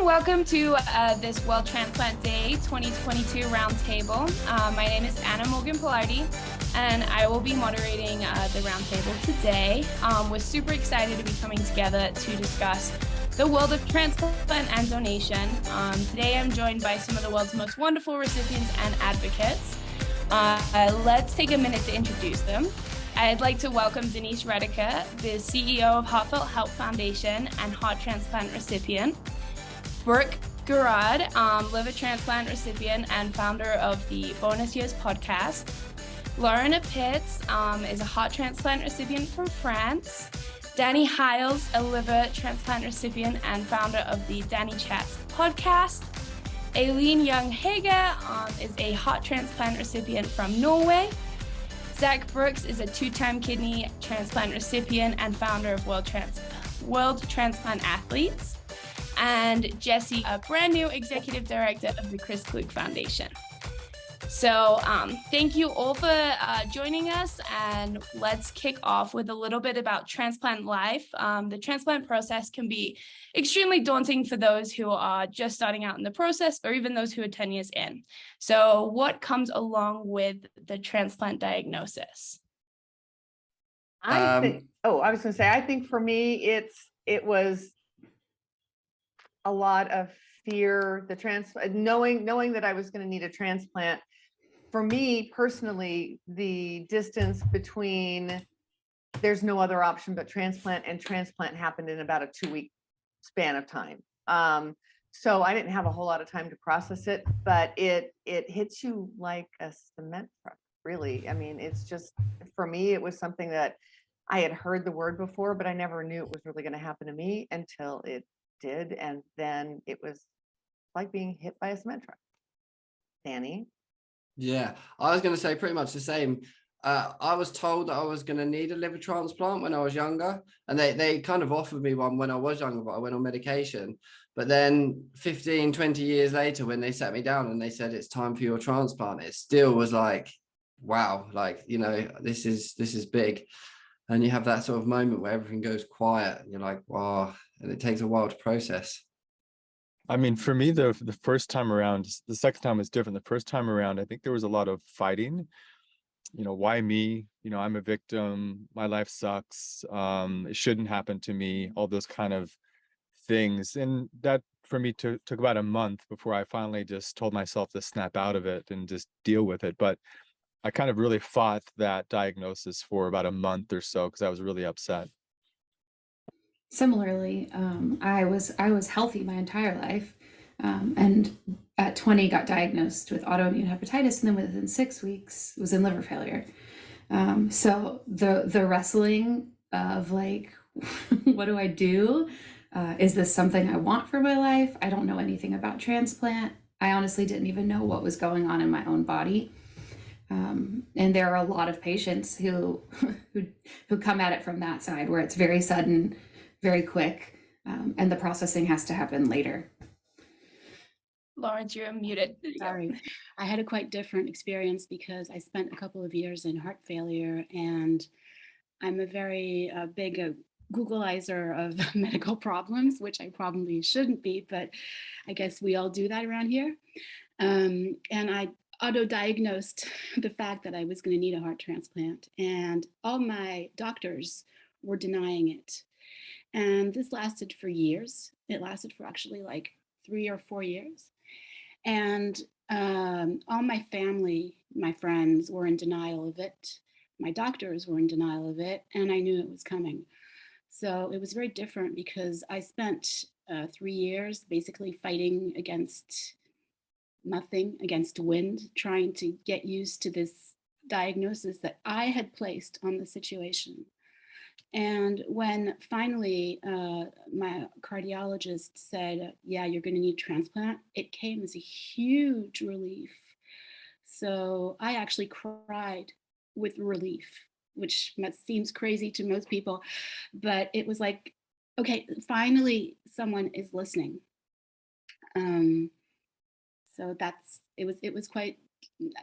welcome to this World Transplant Day 2022 Roundtable. My name is Morgan-Palardy, and I will be moderating the Roundtable today. We're super excited to be coming together to discuss the world of transplant and donation. Today I'm joined by some of the world's most wonderful recipients and advocates. Let's take a minute to introduce them. I'd like to welcome Denise Redeker, the CEO of Heartfelt Health Foundation and heart transplant recipient. Brooke, Gurrad, liver transplant recipient and founder of the Bonus Years podcast. Lorena Pitts is a heart transplant recipient from France. Danny Hiles, a liver transplant recipient and founder of the Danny Chats podcast. Aileen Young Hager is a heart transplant recipient from Norway. Zach Brooks is a two-time kidney transplant recipient and founder of World Transplant Athletes. And Jesse, a brand new executive director of the Klug Foundation. So thank you all for joining us, and let's kick off with a little bit about transplant life. The transplant process can be extremely daunting for those who are just starting out in the process, or even those who are 10 years in. So what comes along with the transplant diagnosis? I think for me, it was a lot of fear, knowing that I was going to need a transplant. For me personally, the distance between there's no other option but transplant and transplant happened in about a 2-week span of time. So I didn't have a whole lot of time to process it, but it hits you like a cement truck, really. I mean, it's just, for me, it was something that I had heard the word before, but I never knew it was really going to happen to me until it did. And then it was like being hit by a cement truck. Danny? Yeah, I was going to say pretty much the same. I was told that I was going to need a liver transplant when I was younger, and they kind of offered me one when I was younger, but I went on medication. But then 15, 20 years later, when they sat me down and they said, it's time for your transplant, it still was like, wow, like, you know, this is big. And you have that sort of moment where everything goes quiet and you're like, wow, and it takes a while to process. I mean, for me, the first time around, the second time was different. The first time around, I think there was a lot of fighting. You know, why me? You know, I'm a victim. My life sucks. It shouldn't happen to me. All those kind of things. And that, for me, took about a month before I finally just told myself to snap out of it and just deal with it. But I kind of really fought that diagnosis for about a month or so because I was really upset. Similarly, I was healthy my entire life, and at 20 got diagnosed with autoimmune hepatitis, and then within 6 weeks was in liver failure. So the wrestling of like, what do I do? Is this something I want for my life? I don't know anything about transplant. I honestly didn't even know what was going on in my own body. And there are a lot of patients who come at it from that side, where it's very sudden, very quick, and the processing has to happen later. Lawrence, you're muted. Sorry. I had a quite different experience because I spent a couple of years in heart failure, and I'm a very big Googleizer of medical problems, which I probably shouldn't be, but I guess we all do that around here. And I auto-diagnosed the fact that I was going to need a heart transplant, and all my doctors were denying it. And this lasted for years. It lasted for actually like 3 or 4 years. And all my family, my friends were in denial of it. My doctors were in denial of it, and I knew it was coming. So it was very different because I spent 3 years basically fighting against nothing, against wind, trying to get used to this diagnosis that I had placed on the situation. And when finally my cardiologist said, yeah, you're going to need transplant, it came as a huge relief. So I actually cried with relief, which seems crazy to most people, but it was like, okay, finally someone is listening. So it was quite,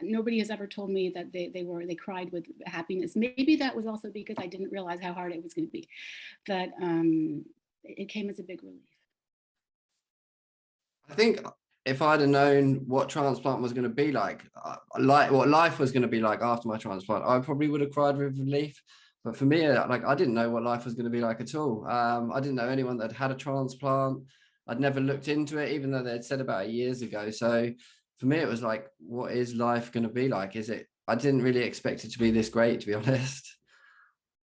nobody has ever told me that they cried with happiness. Maybe that was also because I didn't realize how hard it was going to be, but it came as a big relief. I think if I'd have known what transplant was going to be like what life was going to be like after my transplant, I probably would have cried with relief. But for me, like, I didn't know what life was going to be like at all. I didn't know anyone that had a transplant. I'd never looked into it, even though they'd said about it years ago. So for me, it was like, what is life going to be like? I didn't really expect it to be this great, to be honest.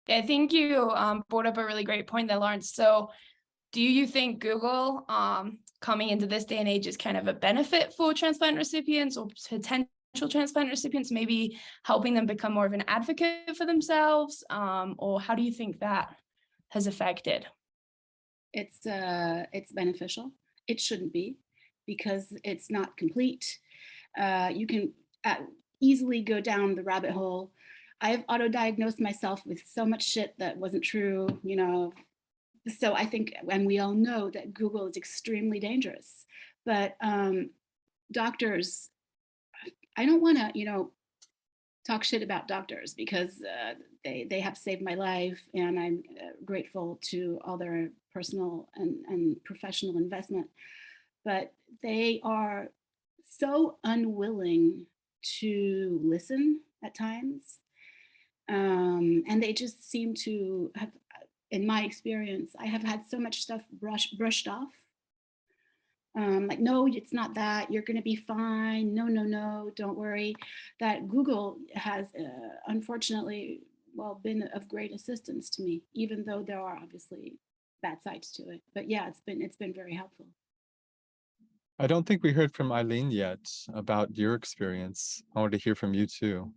I think you brought up a really great point there, Lawrence. So do you think Google coming into this day and age is kind of a benefit for transplant recipients or potential transplant recipients, maybe helping them become more of an advocate for themselves? Or how do you think that has affected? It's beneficial. It shouldn't be, because it's not complete. You can easily go down the rabbit hole. I've auto-diagnosed myself with so much shit that wasn't true, you know. So I think, and we all know that Google is extremely dangerous, but doctors, I don't want to, you know, talk shit about doctors, because they have saved my life, and I'm grateful to all their personal and professional investment, but they are so unwilling to listen at times. And they just seem to have, in my experience, I have had so much stuff brushed off. Like, no, it's not that, you're going to be fine. No, don't worry. That Google has, unfortunately, well, been of great assistance to me, even though there are obviously bad sides to it. But yeah, it's been very helpful. I don't think we heard from Eileen yet about your experience. I wanted to hear from you too.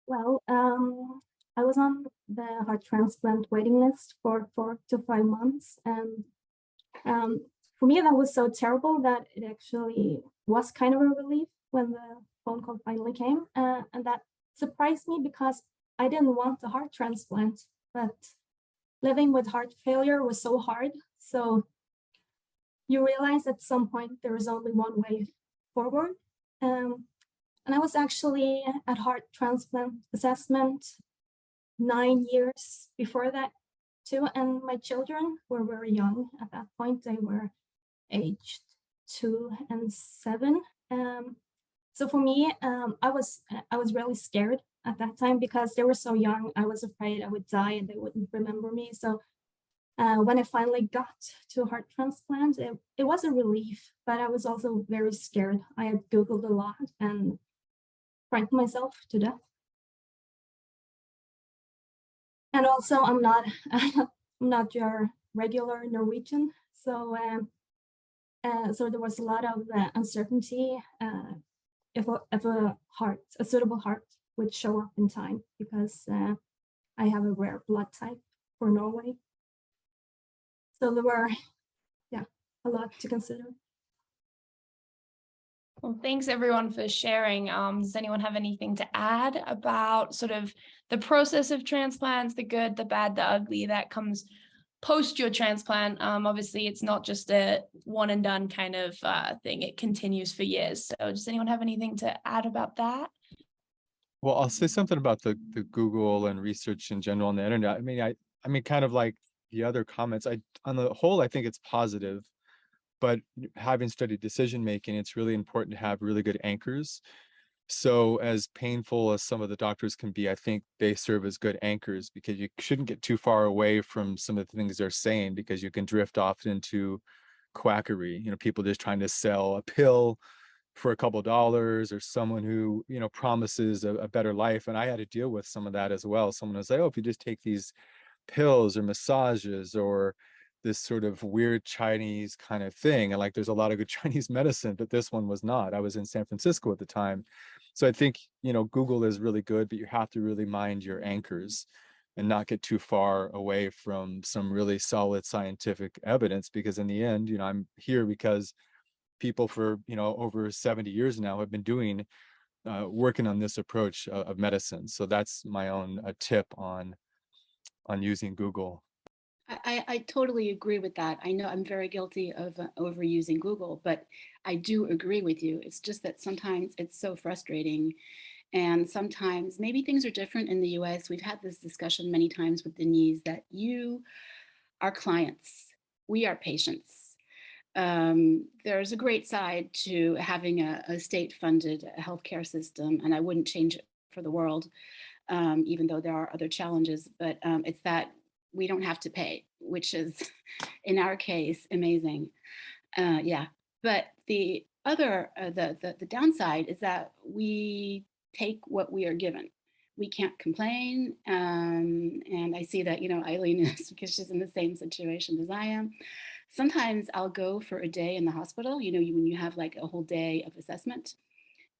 Well, I was on the heart transplant waiting list for 4 to 5 months, and for me that was so terrible that it actually was kind of a relief when the phone call finally came, and that surprised me because I didn't want the heart transplant, but living with heart failure was so hard. So you realize at some point there is only one way forward. And I was actually at heart transplant assessment 9 years before that too. And my children were very young at that point. They were aged 2 and 7. So for me, I was really scared at that time because they were so young. I was afraid I would die and they wouldn't remember me. So when I finally got to heart transplant, it was a relief, but I was also very scared. I had Googled a lot and frightened myself to death. And also, I'm not your regular Norwegian, so so there was a lot of uncertainty if a suitable heart would show up in time, because I have a rare blood type for Norway. So there were, a lot to consider. Well, thanks everyone for sharing. Does anyone have anything to add about sort of the process of transplants, the good, the bad, the ugly that comes post your transplant? Obviously, it's not just a one and done kind of thing. It continues for years. So does anyone have anything to add about that? Well, I'll say something about the Google and research in general on the internet. I mean, kind of like the other comments, on the whole, I think it's positive. But having studied decision making, it's really important to have really good anchors. So as painful as some of the doctors can be, I think they serve as good anchors, because you shouldn't get too far away from some of the things they're saying, because you can drift off into quackery. You know, people just trying to sell a pill for a couple of dollars, or someone who, you know, promises a better life. And I had to deal with some of that as well. Someone was like, oh, if you just take these pills or massages or this sort of weird Chinese kind of thing. And like, there's a lot of good Chinese medicine, but this one was not. I was in San Francisco at the time. So I think, you know, Google is really good, but you have to really mind your anchors and not get too far away from some really solid scientific evidence, because in the end, you know, I'm here because people for, you know, over 70 years now have been doing, working on this approach of medicine. So that's my own tip on using Google. I totally agree with that. I know I'm very guilty of overusing Google, but I do agree with you. It's just that sometimes it's so frustrating. And sometimes maybe things are different in the US. We've had this discussion many times with Denise, that you are clients, we are patients. there's a great side to having a state-funded healthcare system, and I wouldn't change it for the world, even though there are other challenges. But it's that we don't have to pay, which is, in our case, amazing. Yeah, but the other, the downside is that we take what we are given. We can't complain, and I see that, you know, Eileen is, because she's in the same situation as I am. Sometimes I'll go for a day in the hospital, you know, when you have like a whole day of assessment,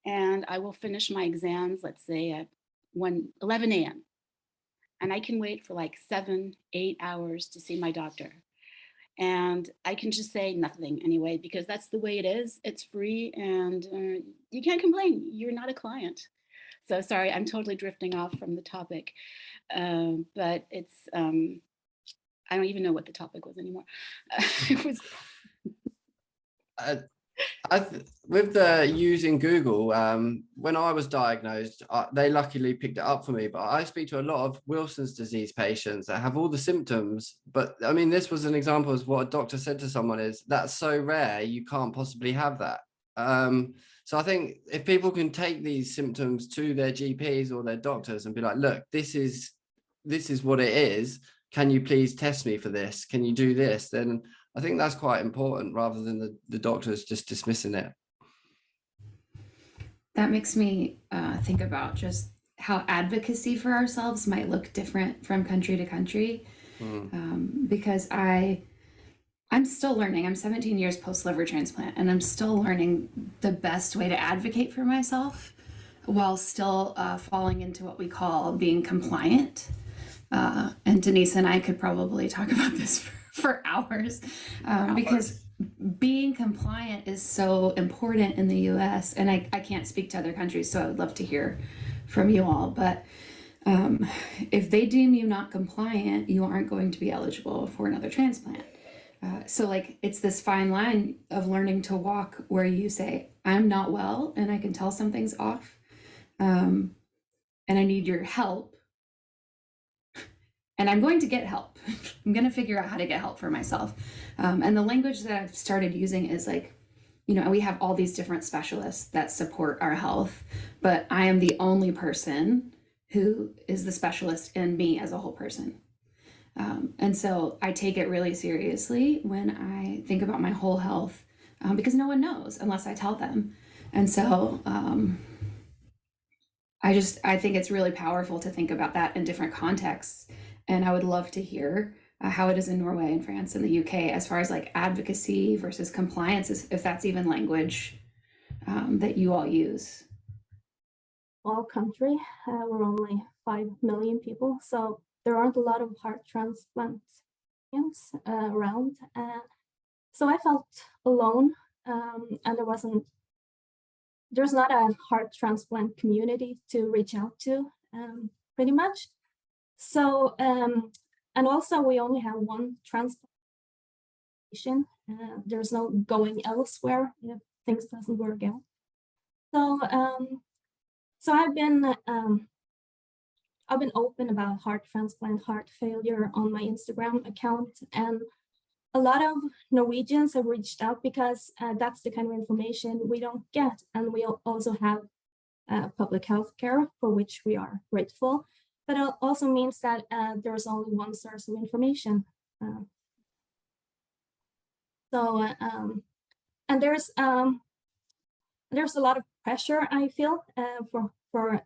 and I will finish my exams, let's say at 11 a.m. And I can wait for like 7-8 hours to see my doctor. And I can just say nothing anyway, because that's the way it is. It's free, and you can't complain. You're not a client. So sorry, I'm totally drifting off from the topic, but it's, I don't even know what the topic was anymore. It was. With the using Google, when I was diagnosed, they luckily picked it up for me, but I speak to a lot of Wilson's disease patients that have all the symptoms. But I mean, this was an example of what a doctor said to someone is, that's so rare, you can't possibly have that. So I think if people can take these symptoms to their GPs or their doctors and be like, look, this is what it is. Can you please test me for this? Can you do this? Then I think that's quite important, rather than the doctors just dismissing it. That makes me think about just how advocacy for ourselves might look different from country to country. Because I'm still learning. I'm 17 years post-liver transplant, and I'm still learning the best way to advocate for myself while still falling into what we call being compliant. And Denise and I could probably talk about this for hours, because being compliant is so important in the US, and I can't speak to other countries, so I would love to hear from you all. But if they deem you not compliant, you aren't going to be eligible for another transplant. So like, it's this fine line of learning to walk where you say, I'm not well and I can tell something's off, and I need your help, and I'm going to get help. I'm going to figure out how to get help for myself. And the language that I've started using is like, you know, we have all these different specialists that support our health, but I am the only person who is the specialist in me as a whole person. And so I take it really seriously when I think about my whole health, because no one knows unless I tell them. And so I think it's really powerful to think about that in different contexts. And I would love to hear how it is in Norway and France and the UK as far as like advocacy versus compliance, if that's even language that you all use. Our country, we're only 5 million people, so there aren't a lot of heart transplants around. So I felt alone, and there's not a heart transplant community to reach out to, pretty much. So, and also we only have one transplantation. There's no going elsewhere if things doesn't work out. So I've been open about heart transplant, heart failure on my Instagram account, and a lot of Norwegians have reached out because that's the kind of information we don't get, and we also have public health care, for which we are grateful. But it also means that there's only one source of information. And there's a lot of pressure, I feel, for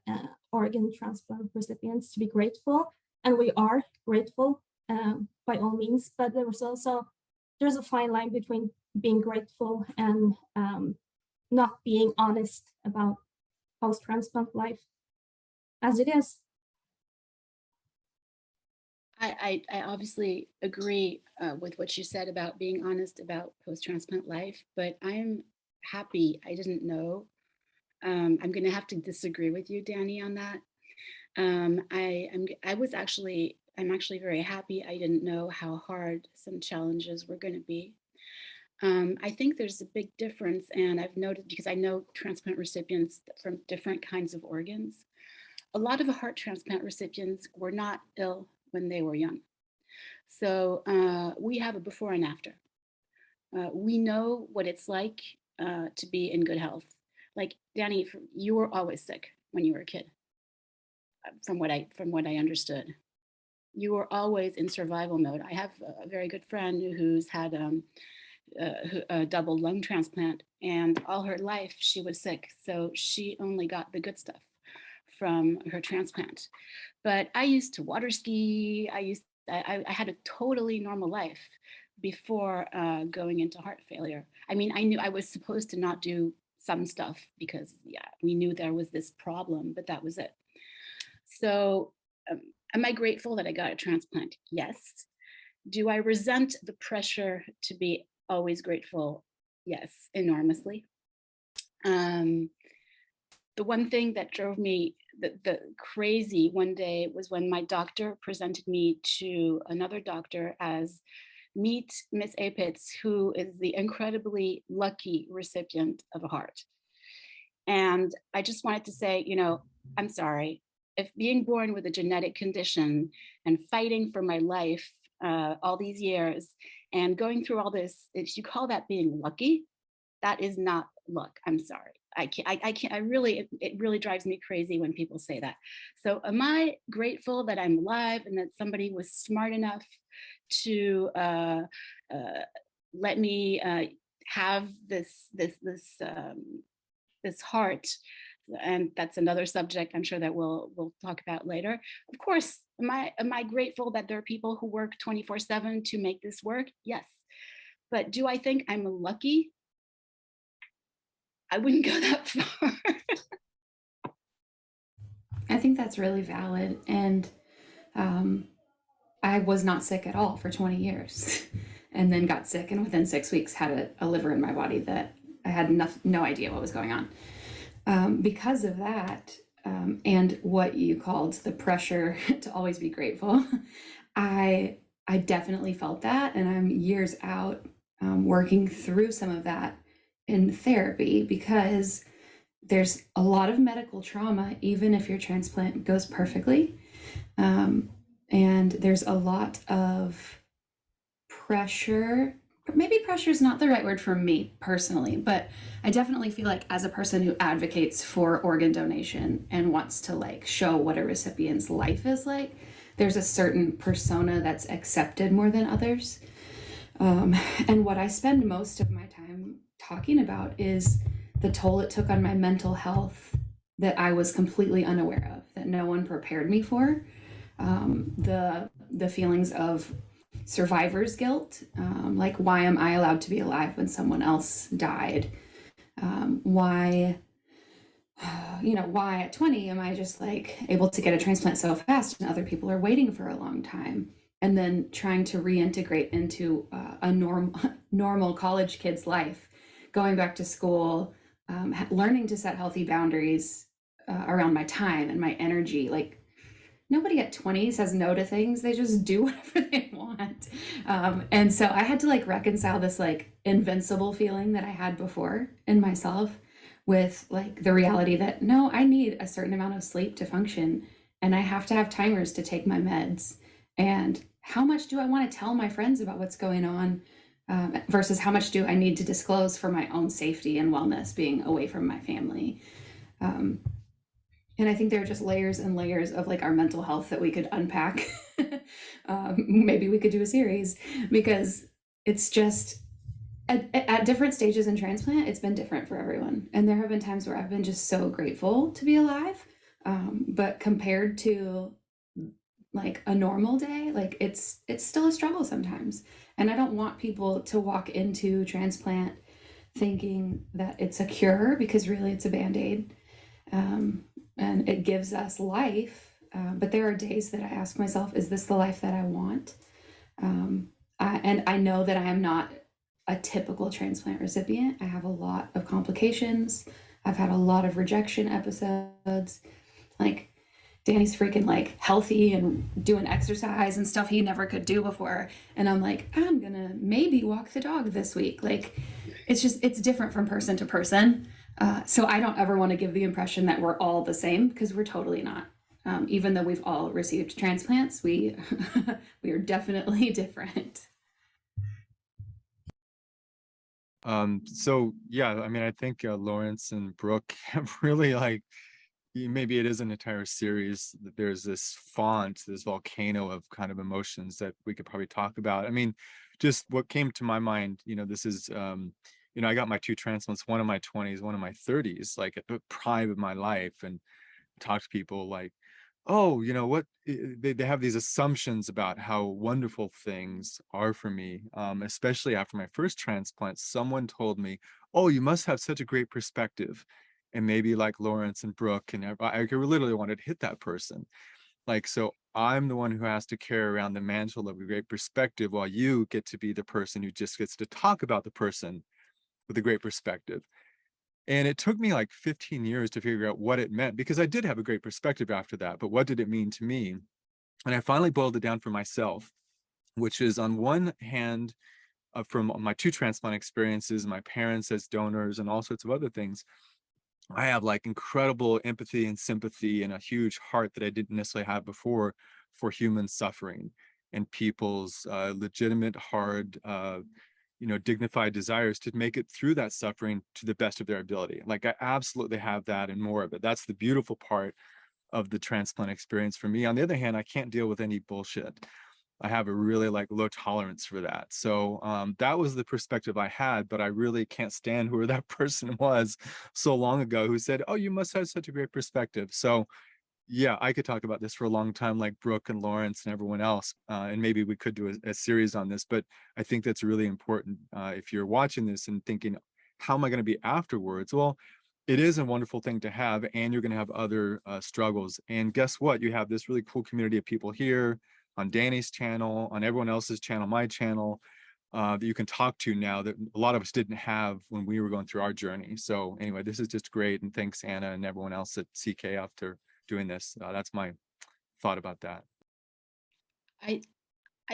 organ transplant recipients to be grateful, and we are grateful by all means. But there's a fine line between being grateful and not being honest about post-transplant life as it is. I obviously agree with what you said about being honest about post-transplant life, but I'm happy I didn't know. I'm going to have to disagree with you, Danny, on that. I'm actually very happy I didn't know how hard some challenges were going to be. I think there's a big difference, and I've noted, because I know transplant recipients from different kinds of organs. A lot of heart transplant recipients were not ill when they were young. So we have a before and after. we know what it's like to be in good health. Like Danny, you were always sick when you were a kid, from what I understood. You were always in survival mode. I have a very good friend who's had a double lung transplant, and all her life she was sick, so she only got the good stuff from her transplant. But I used to water ski. I had a totally normal life before going into heart failure. I mean, I knew I was supposed to not do some stuff because, yeah, we knew there was this problem, but that was it. So am I grateful that I got a transplant? Yes. Do I resent the pressure to be always grateful? Yes, enormously. The one thing that drove me the crazy one day was when my doctor presented me to another doctor as meet Miss Apitz, who is the incredibly lucky recipient of a heart. And I just wanted to say, you know, I'm sorry. If being born with a genetic condition and fighting for my life all these years and going through all this, if you call that being lucky, that is not luck. I'm sorry. I can't, it really drives me crazy when people say that. So am I grateful that I'm alive and that somebody was smart enough to let me have this heart? And that's another subject I'm sure that we'll talk about later. Of course, am I grateful that there are people who work 24/7 to make this work? Yes. But do I think I'm lucky? I wouldn't go that far. I think that's really valid. And I was not sick at all for 20 years and then got sick, and within 6 weeks had a liver in my body that I had no idea what was going on. Because of that, and what you called the pressure to always be grateful, I definitely felt that, and I'm years out working through some of that in therapy, because there's a lot of medical trauma, even if your transplant goes perfectly. And there's a lot of pressure. Maybe pressure is not the right word for me personally, but I definitely feel like as a person who advocates for organ donation and wants to like show what a recipient's life is like, there's a certain persona that's accepted more than others. And what I spend most of my time talking about is the toll it took on my mental health that I was completely unaware of, that no one prepared me for. The feelings of survivor's guilt, like why am I allowed to be alive when someone else died? Why at 20 am I just like able to get a transplant so fast and other people are waiting for a long time? And then trying to reintegrate into a normal college kid's life, going back to school, learning to set healthy boundaries around my time and my energy. Like nobody at 20 says no to things, they just do whatever they want. And so I had to like reconcile this like invincible feeling that I had before in myself with like the reality that no, I need a certain amount of sleep to function, and I have to have timers to take my meds. And how much do I want to tell my friends about what's going on versus how much do I need to disclose for my own safety and wellness being away from my family? And I think there are just layers and layers of like our mental health that we could unpack. Maybe we could do a series, because it's just at different stages in transplant, it's been different for everyone. And there have been times where I've been just so grateful to be alive. But compared to like a normal day, like it's still a struggle sometimes. And I don't want people to walk into transplant thinking that it's a cure, because really it's a Band-Aid. And it gives us life. But there are days that I ask myself, is this the life that I want? And I know that I am not a typical transplant recipient. I have a lot of complications. I've had a lot of rejection episodes. Like Danny's freaking like healthy and doing exercise and stuff he never could do before. And I'm like, I'm gonna maybe walk the dog this week. Like, it's different from person to person. So I don't ever want to give the impression that we're all the same, because we're totally not. Even though we've all received transplants, we are definitely different. So yeah, I mean, I think Lawrence and Brooke have really like, maybe it is an entire series that there's this font, this volcano of kind of emotions that we could probably talk about. I mean, just what came to my mind, this is, I got my 2 transplants, one in my 20s, one in my 30s, like at the prime of my life, and talk to people like, oh, what they have these assumptions about how wonderful things are for me. Especially after my first transplant, someone told me, oh, you must have such a great perspective. And maybe like Lawrence and Brooke, and I literally wanted to hit that person. Like, so I'm the one who has to carry around the mantle of a great perspective, while you get to be the person who just gets to talk about the person with a great perspective. And it took me like 15 years to figure out what it meant, because I did have a great perspective after that, but what did it mean to me? And I finally boiled it down for myself, which is, on one hand, from my 2 transplant experiences, my parents as donors, and all sorts of other things, I have like incredible empathy and sympathy and a huge heart that I didn't necessarily have before for human suffering and people's legitimate, hard, dignified desires to make it through that suffering to the best of their ability. Like, I absolutely have that and more of it. That's the beautiful part of the transplant experience for me. On the other hand, I can't deal with any bullshit. I have a really like low tolerance for that. So that was the perspective I had, but I really can't stand whoever that person was so long ago who said, oh, you must have such a great perspective. So yeah, I could talk about this for a long time, like Brooke and Lawrence and everyone else. And maybe we could do a series on this, but I think that's really important. If you're watching this and thinking, how am I going to be afterwards? Well, it is a wonderful thing to have, and you're going to have other struggles. And guess what? You have this really cool community of people here on Danny's channel, on everyone else's channel, my channel, that you can talk to now that a lot of us didn't have when we were going through our journey. So anyway, this is just great. And thanks, Anna, and everyone else at CK after doing this. That's my thought about that. I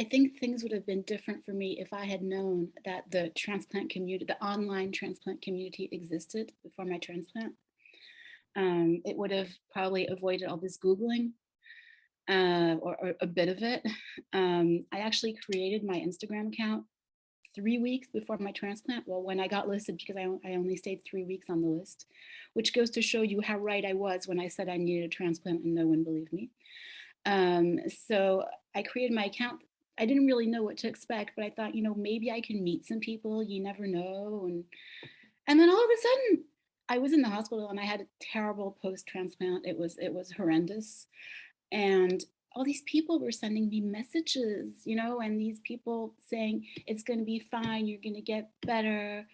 think things would have been different for me if I had known that the transplant community, the online transplant community, existed before my transplant. It would have probably avoided all this Googling, or a bit of it. I actually created my Instagram account 3 weeks before my transplant. Well, when I got listed, because I only stayed 3 weeks on the list, which goes to show you how right I was when I said I needed a transplant and no one believed me. So I created my account. I didn't really know what to expect, but I thought, maybe I can meet some people. You never know. And then all of a sudden, I was in the hospital and I had a terrible post-transplant. It was horrendous. And all these people were sending me messages, and these people saying, it's going to be fine, you're going to get better.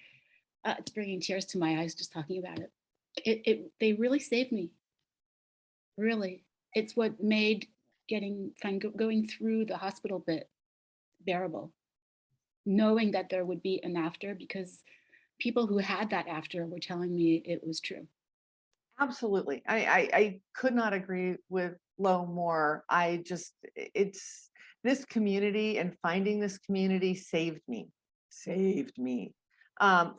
It's bringing tears to my eyes just talking about it. They really saved me. Really. It's what made going through the hospital bit bearable. Knowing that there would be an after, because people who had that after were telling me it was true. Absolutely. I could not agree with Lo more. It's this community, and finding this community saved me.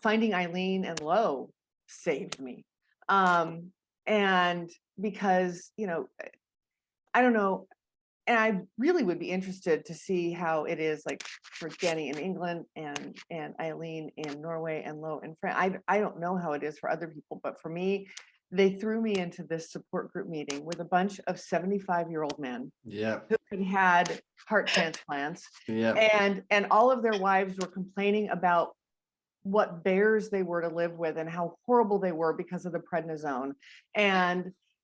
Finding Eileen and Lo saved me. And because, I don't know, and I really would be interested to see how it is like for Jenny in England and Eileen in Norway and Lo in France. I don't know how it is for other people, but for me, they threw me into this support group meeting with a bunch of 75-year-old men who had heart transplants, and all of their wives were complaining about what bears they were to live with and how horrible they were because of the prednisone.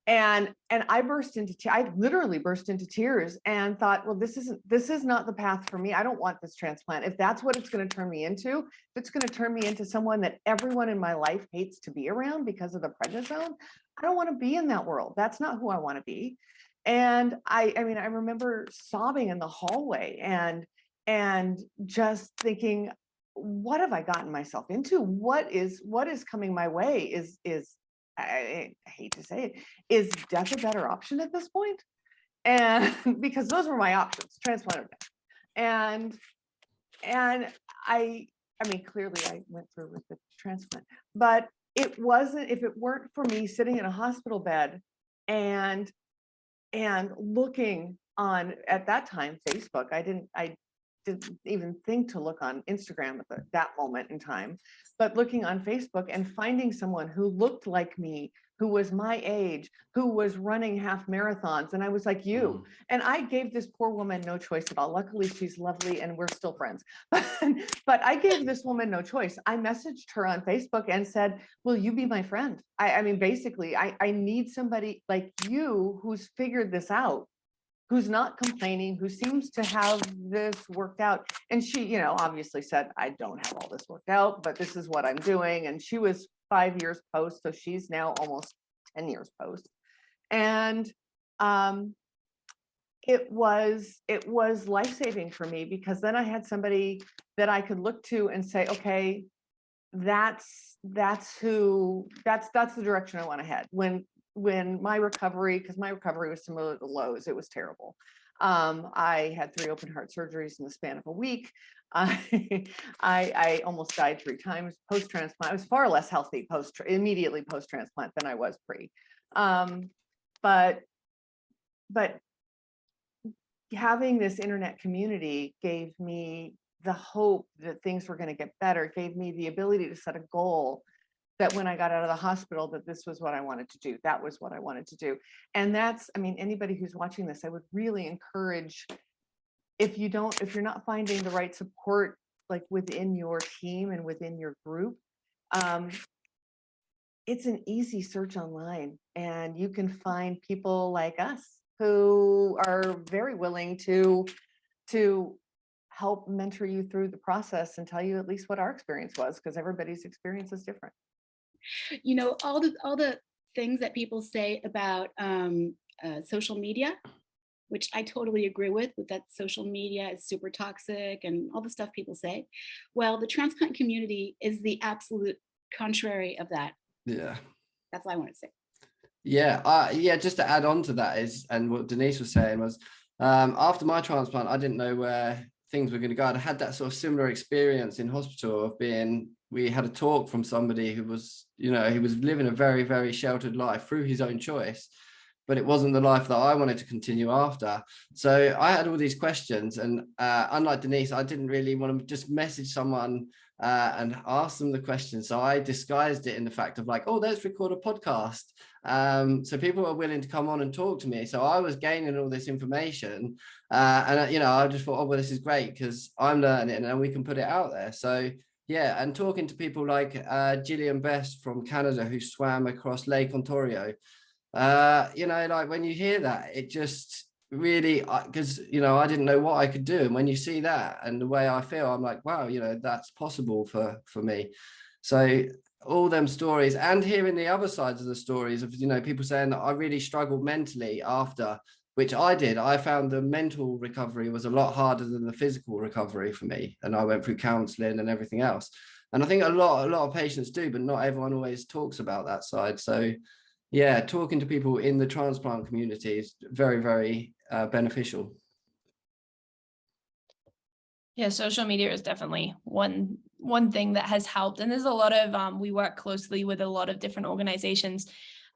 And I literally burst into tears and thought, well, this is not the path for me. I don't want this transplant. If that's what it's going to turn me into, if it's going to turn me into someone that everyone in my life hates to be around because of the prednisone, I don't want to be in that world. That's not who I want to be. And I remember sobbing in the hallway and just thinking, what have I gotten myself into? What is coming my way? I hate to say it, is death a better option at this point? And because those were my options, transplant or death. And I clearly I went through with the transplant, but it wasn't, if it weren't for me sitting in a hospital bed and looking on, at that time, Facebook, I didn't even think to look on Instagram at that moment in time, but looking on Facebook and finding someone who looked like me, who was my age, who was running half marathons. And I was like, you. And I gave this poor woman no choice at all. Luckily, she's lovely and we're still friends. But I gave this woman no choice. I messaged her on Facebook and said, will you be my friend? I mean, basically, I need somebody like you who's figured this out, who's not complaining, who seems to have this worked out. And she, you know, obviously said, I don't have all this worked out, but this is what I'm doing. And she was 5 years post, so she's now almost 10 years post. And it was life-saving for me, because then I had somebody that I could look to and say, okay, that's the direction I want to head. When my recovery, because my recovery was similar to Lowe's, it was terrible. I had 3 open heart surgeries in the span of a week. I almost died 3 times post-transplant. I was far less healthy immediately post-transplant than I was pre. But having this internet community gave me the hope that things were going to get better, gave me the ability to set a goal that when I got out of the hospital, that this was what I wanted to do. That was what I wanted to do. And that's, I mean, anybody who's watching this, I would really encourage, if you're not finding the right support, like within your team and within your group, it's an easy search online, and you can find people like us who are very willing to help mentor you through the process and tell you at least what our experience was, because everybody's experience is different. You know, all the things that people say about social media, which I totally agree with that social media is super toxic and all the stuff people say. Well, the transplant community is the absolute contrary of that. Yeah. That's what I want to say. Yeah. Just to add on to that and what Denise was saying was, after my transplant, I didn't know where things were going to go. I had that sort of similar experience in hospital of we had a talk from somebody who was, you know, he was living a very, very sheltered life through his own choice, but it wasn't the life that I wanted to continue after. So I had all these questions, and unlike Denise, I didn't really want to just message someone and ask them the question. So I disguised it in the fact of like, oh, let's record a podcast. So people were willing to come on and talk to me. So I was gaining all this information, and you know, I just thought, oh, well, this is great because I'm learning it and we can put it out there. So yeah, and talking to people like Gillian Best from Canada, who swam across Lake Ontario, you know, like when you hear that, it just really, because you know, I didn't know what I could do, and when you see that and the way I feel, I'm like, wow, you know, that's possible for me. So all them stories, and hearing the other sides of the stories of, you know, people saying that I really struggled mentally after, which I did. I found the mental recovery was a lot harder than the physical recovery for me, and I went through counseling and everything else, and I think a lot of patients do, but not everyone always talks about that side. So yeah, talking to people in the transplant community is very, very beneficial. Yeah, social media is definitely one thing that has helped. And there's a lot of, we work closely with a lot of different organizations.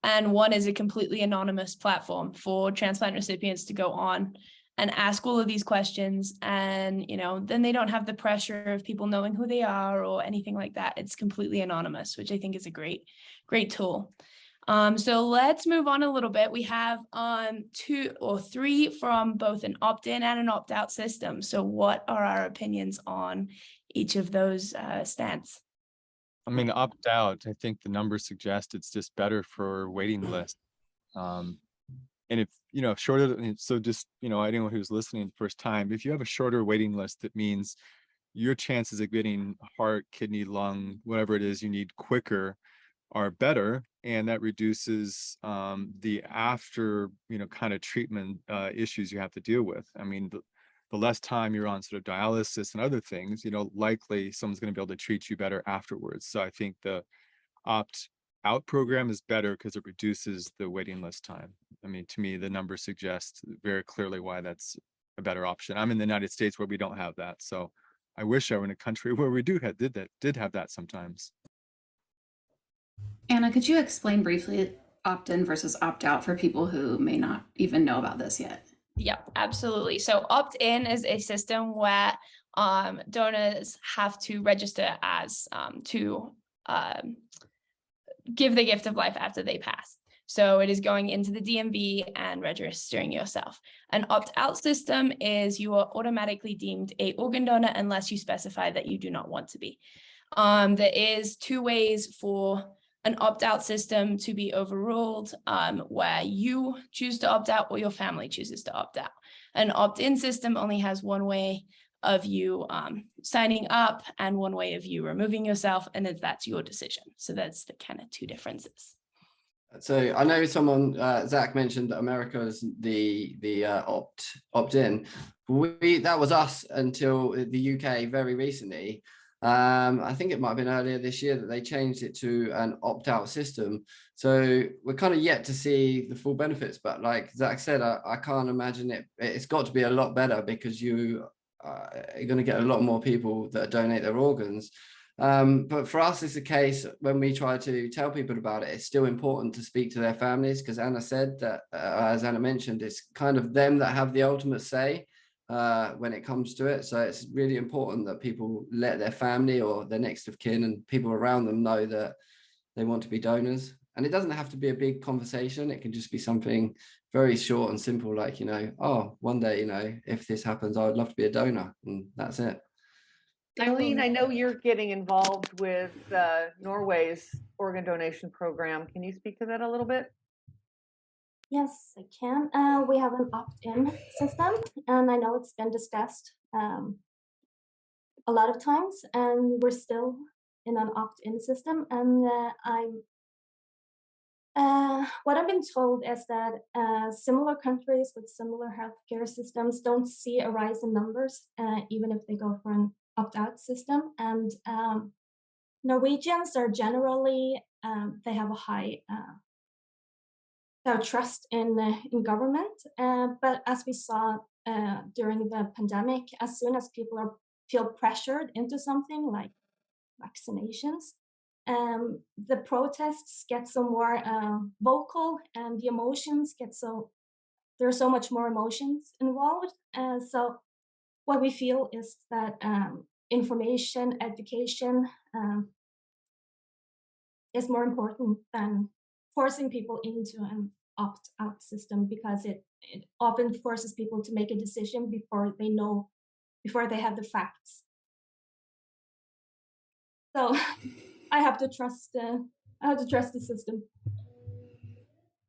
And one is a completely anonymous platform for transplant recipients to go on and ask all of these questions. And, you know, then they don't have the pressure of people knowing who they are or anything like that. It's completely anonymous, which I think is a great tool. So let's move on a little bit. We have 2 or 3 from both an opt-in and an opt-out system. So what are our opinions on each of those stance? I mean, opt-out, I think the numbers suggest it's just better for waiting lists. And if, you know, shorter, so just, you know, anyone who's listening the first time, if you have a shorter waiting list, that means your chances of getting heart, kidney, lung, whatever it is you need quicker are better, and that reduces the after, you know, kind of treatment issues you have to deal with. I mean, the less time you're on sort of dialysis and other things, you know, likely someone's going to be able to treat you better afterwards. So I think the opt-out program is better because it reduces the waiting list time. I mean, to me, the numbers suggest very clearly why that's a better option. I'm in the United States where we don't have that, so I wish I were in a country where we did have that sometimes. Anna, could you explain briefly opt-in versus opt-out for people who may not even know about this yet? Yeah, absolutely. So opt-in is a system where donors have to register as to give the gift of life after they pass. So it is going into the DMV and registering yourself. An opt-out system is you are automatically deemed an organ donor unless you specify that you do not want to be. There is 2 ways for an opt-out system to be overruled, where you choose to opt out or your family chooses to opt out. An opt-in system only has 1 way of you signing up and 1 way of you removing yourself, and that's your decision. So that's the kind of 2 differences. So I know someone, Zach mentioned that America is the opt-in. That was us until the UK very recently. I think it might have been earlier this year that they changed it to an opt-out system. So we're kind of yet to see the full benefits. But like Zach said, I can't imagine it. It's got to be a lot better because you are going to get a lot more people that donate their organs. But for us, it's a case when we try to tell people about it, it's still important to speak to their families, because Anna said that, as Anna mentioned, it's kind of them that have the ultimate say when it comes to it. So it's really important that people let their family or their next of kin and people around them know that they want to be donors. And it doesn't have to be a big conversation. It can just be something very short and simple, like, oh, one day, if this happens, I would love to be a donor, and that's it. Eileen, I know you're getting involved with Norway's organ donation program. Can you speak to that a little bit? Yes, I can. We have an opt-in system, and I know it's been discussed a lot of times, and we're still in an opt-in system. And what I've been told is that similar countries with similar healthcare systems don't see a rise in numbers, even if they go for an opt-out system. And Norwegians are generally, they have a high trust in government. But as we saw during the pandemic, as soon as people feel pressured into something like vaccinations, the protests get so more vocal, and the emotions get there's so much more emotions involved. So what we feel is that information, education is more important than forcing people into an opt-out system, because it often forces people to make a decision before they have the facts. So I have to trust the system.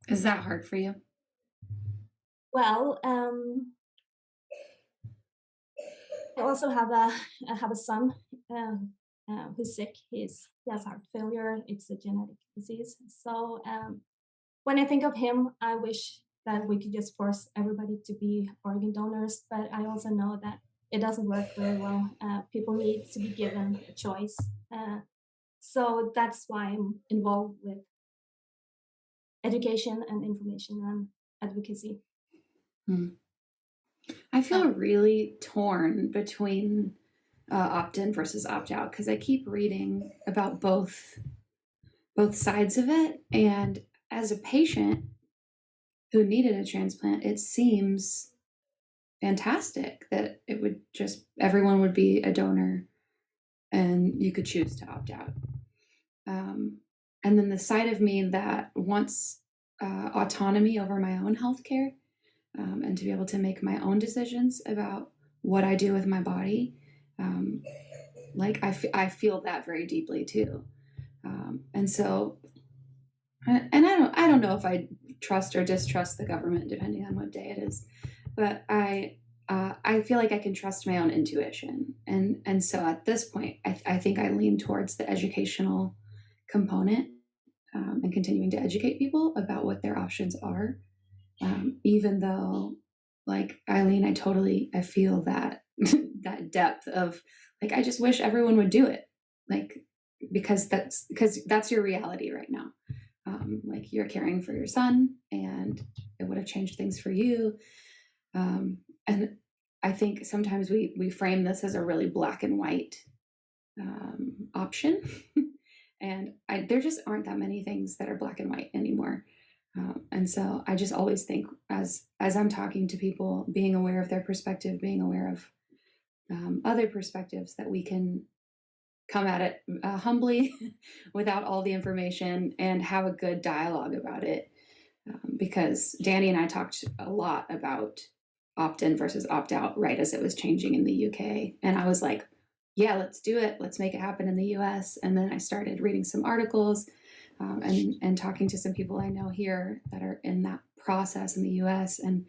Is that hard for you? Well, I also have a son who's sick. He has heart failure. It's a genetic disease. So when I think of him, I wish that we could just force everybody to be organ donors. But I also know that it doesn't work very well. People need to be given a choice. So that's why I'm involved with education and information and advocacy. I feel really torn between opt-in versus opt-out, because I keep reading about both sides of it. And as a patient who needed a transplant, it seems fantastic that it would everyone would be a donor and you could choose to opt out. And then the side of me that wants autonomy over my own healthcare, and to be able to make my own decisions about what I do with my body. I feel that very deeply too. And so, and I don't know if I trust or distrust the government depending on what day it is, but I feel like I can trust my own intuition. And so at this point, I think I lean towards the educational component, and continuing to educate people about what their options are. Even though, like Eileen, I feel that that depth of, like, I just wish everyone would do it, like, because that's your reality right now. Like, you're caring for your son, and it would have changed things for you. And I think sometimes we frame this as a really black and white option, and there just aren't that many things that are black and white anymore. And so I just always think, as I'm talking to people, being aware of their perspective, being aware of other perspectives that we can come at it humbly without all the information and have a good dialogue about it. Because Danny and I talked a lot about opt-in versus opt-out right as it was changing in the UK. And I was like, yeah, let's do it. Let's make it happen in the US. And then I started reading some articles and talking to some people I know here that are in that process in the US. And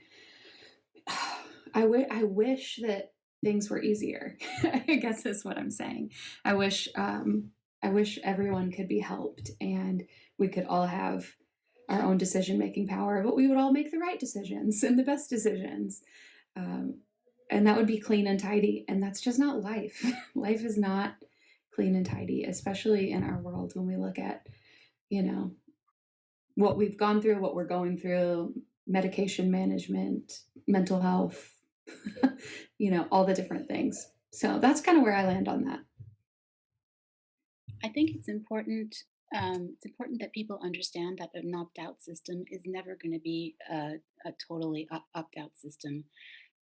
I wish that things were easier. I guess is what I'm saying. I wish everyone could be helped and we could all have our own decision-making power, but we would all make the right decisions and the best decisions. And that would be clean and tidy. And that's just not life. Life is not clean and tidy, especially in our world when we look at, what we've gone through, what we're going through, medication management, mental health, all the different things. So that's kind of where I land on that. I think it's important. It's important that people understand that an opt-out system is never going to be a totally opt-out system,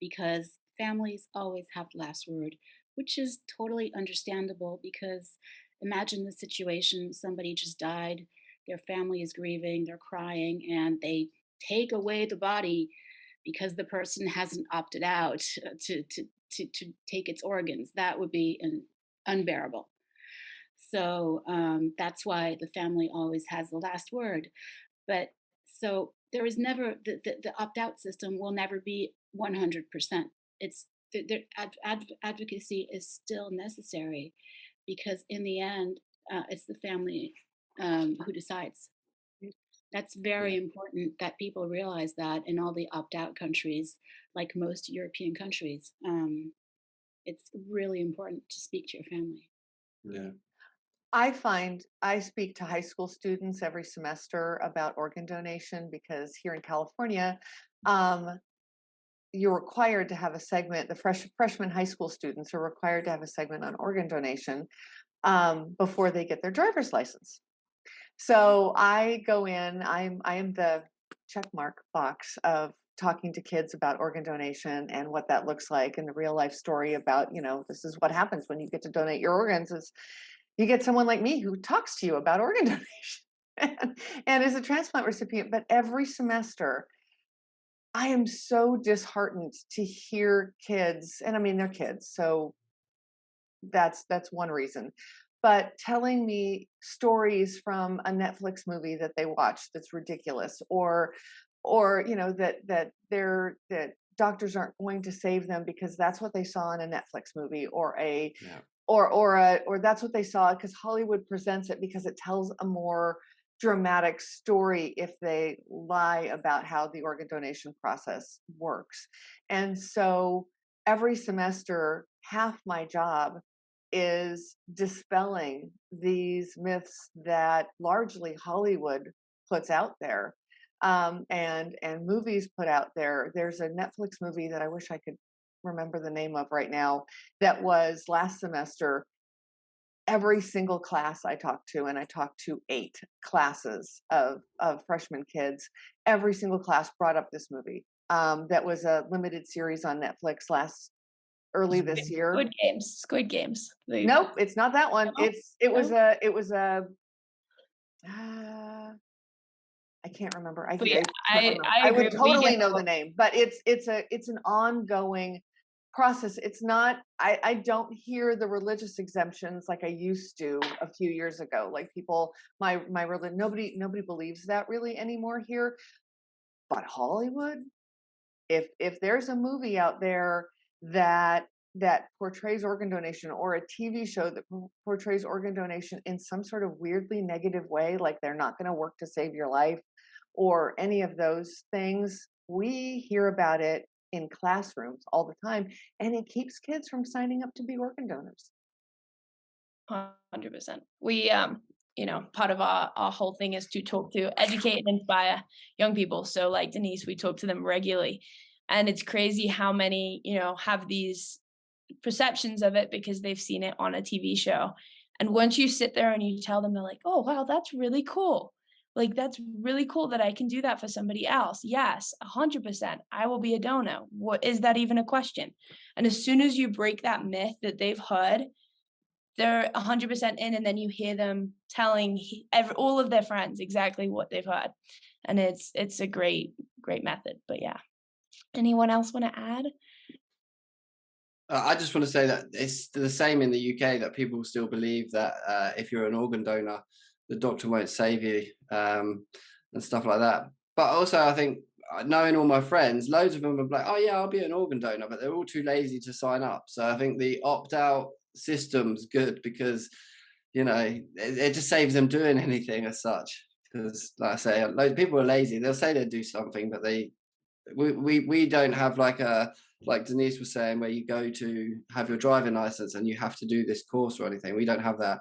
because families always have the last word, which is totally understandable. Because imagine the situation: somebody just died, their family is grieving, they're crying, and they take away the body because the person hasn't opted out to take its organs. That would be unbearable. So that's why the family always has the last word. But so there is never, the opt-out system will never be 100%. It's advocacy is still necessary, because in the end, it's the family who decides. That's very important that people realize that in all the opt-out countries, like most European countries, it's really important to speak to your family. Yeah. I speak to high school students every semester about organ donation, because here in California, you're required to have a segment. The freshman high school students are required to have a segment on organ donation before they get their driver's license. So I go in, I am the checkmark box of talking to kids about organ donation and what that looks like, and the real life story about, this is what happens when you get to donate your organs, is you get someone like me who talks to you about organ donation and is a transplant recipient. But every semester, I am so disheartened to hear kids, and I mean, they're kids, so that's one reason, but telling me stories from a Netflix movie that they watched that's ridiculous, or that doctors aren't going to save them because that's what they saw in a Netflix movie, or or that's what they saw because Hollywood presents it, because it tells a more dramatic story if they lie about how the organ donation process works. And so every semester, half my job is dispelling these myths that largely Hollywood puts out there, and movies put out there. There's a Netflix movie that I wish I could remember the name of right now, that was last semester. Every single class I talked to, and I talked to 8 classes of freshman kids, every single class brought up this movie. That was a limited series on Netflix early this year. Squid Games. Nope, it's not that one. No? It was a I can't remember. I would totally know the name, but it's an ongoing process. It's not, I don't hear the religious exemptions like I used to a few years ago. Like people, my religion, nobody believes that really anymore here. But Hollywood, if there's a movie out there that portrays organ donation, or a TV show that portrays organ donation in some sort of weirdly negative way, like they're not going to work to save your life, or any of those things, we hear about it in classrooms all the time, and it keeps kids from signing up to be organ donors. 100%. We, part of our whole thing is to talk to, educate, and inspire young people. So like Denise, we talk to them regularly, and it's crazy how many, have these perceptions of it because they've seen it on a TV show. And once you sit there and you tell them, they're like, oh, wow, that's really cool. like, that's really cool that I can do that for somebody else. Yes, 100%. I will be a donor. What is that even a question? And as soon as you break that myth that they've heard, they're 100% in, and then you hear them telling all of their friends exactly what they've heard. And it's a great method. But yeah, anyone else want to add? I just want to say that it's the same in the UK, that people still believe that if you're an organ donor, the doctor won't save you, and stuff like that. But also, I think, knowing all my friends, loads of them are like, oh yeah, I'll be an organ donor, but they're all too lazy to sign up. So I think the opt-out system's good, because, you know, it just saves them doing anything as such. Because, like I say, loads of people are lazy. They'll say they'll do something, but we don't have like Denise was saying, where you go to have your driving license and you have to do this course or anything. We don't have that.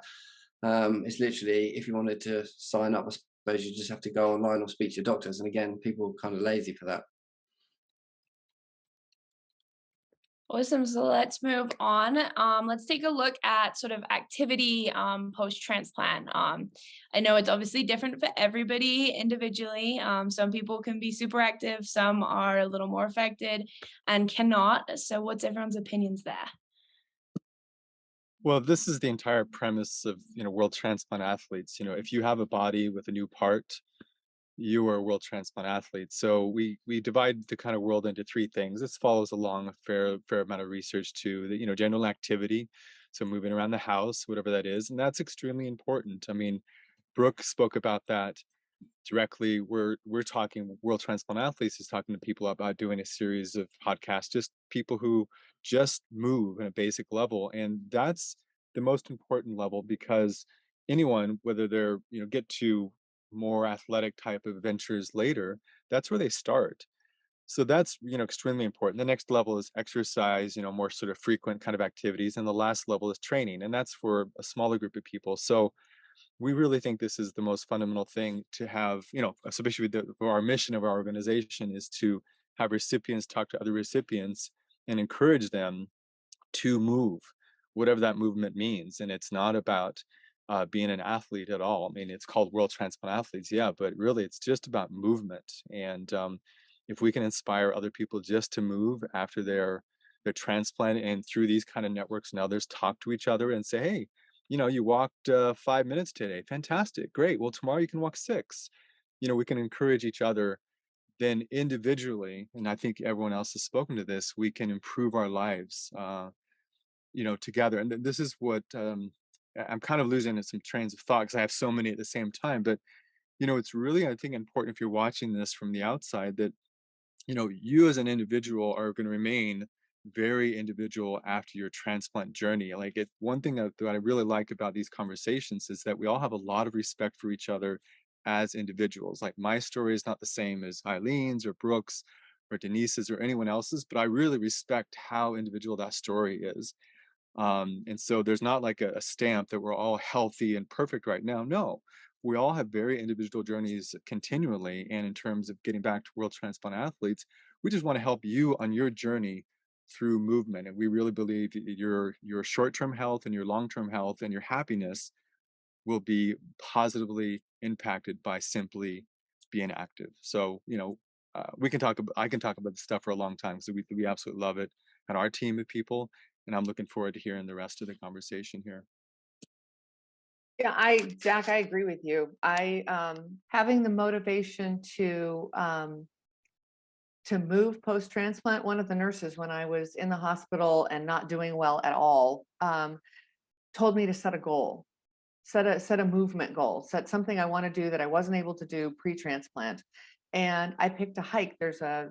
It's literally, if you wanted to sign up, I suppose you just have to go online or speak to your doctors. And again, people are kind of lazy for that. Awesome. So let's move on. Let's take a look at sort of activity post-transplant. I know it's obviously different for everybody individually. Some people can be super active, some are a little more affected and cannot. So what's everyone's opinions there? Well, this is the entire premise of, World Transplant Athletes. If you have a body with a new part, you are a World Transplant Athlete. So we divide the kind of world into three things. This follows along a fair amount of research too. The general activity, so moving around the house, whatever that is, and that's extremely important. I mean, Brooke spoke about that directly. We're talking, World Transplant Athletes is talking to people about doing a series of podcasts, just people who just move at a basic level, and that's the most important level, because anyone, whether they're get to more athletic type of ventures later, that's where they start. So that's extremely important. The next level is exercise, more sort of frequent kind of activities, and the last level is training, and that's for a smaller group of people. So we really think this is the most fundamental thing to have, especially with our mission of our organization is to have recipients talk to other recipients and encourage them to move, whatever that movement means. And it's not about being an athlete at all. I mean, it's called World Transplant Athletes, yeah, but really it's just about movement. And if we can inspire other people just to move after their transplant, and through these kind of networks and others, talk to each other and say, hey, you walked 5 minutes today. Fantastic. Great. Well, tomorrow you can walk 6. We can encourage each other. Then individually, and I think everyone else has spoken to this, we can improve our lives, together. And this is what I'm kind of losing some trains of thought because I have so many at the same time. But, it's really, I think, important if you're watching this from the outside that, you as an individual are going to remain very individual after your transplant journey. One thing that I really like about these conversations is that we all have a lot of respect for each other as individuals. Like, my story is not the same as Eileen's or Brooke's or Denise's or anyone else's, but I really respect how individual that story is. And so there's not like a stamp that we're all healthy and perfect right now. No, we all have very individual journeys continually. And in terms of getting back to World Transplant Athletes, we just want to help you on your journey through movement. And we really believe that your short-term health and your long-term health and your happiness will be positively impacted by simply being active. So, I can talk about this stuff for a long time, so we absolutely love it and our team of people. And I'm looking forward to hearing the rest of the conversation here. Yeah, Zach, I agree with you. Having the motivation to move post-transplant, one of the nurses, when I was in the hospital and not doing well at all, told me to set a goal, set a movement goal, set something I want to do that I wasn't able to do pre-transplant. And I picked a hike. There's a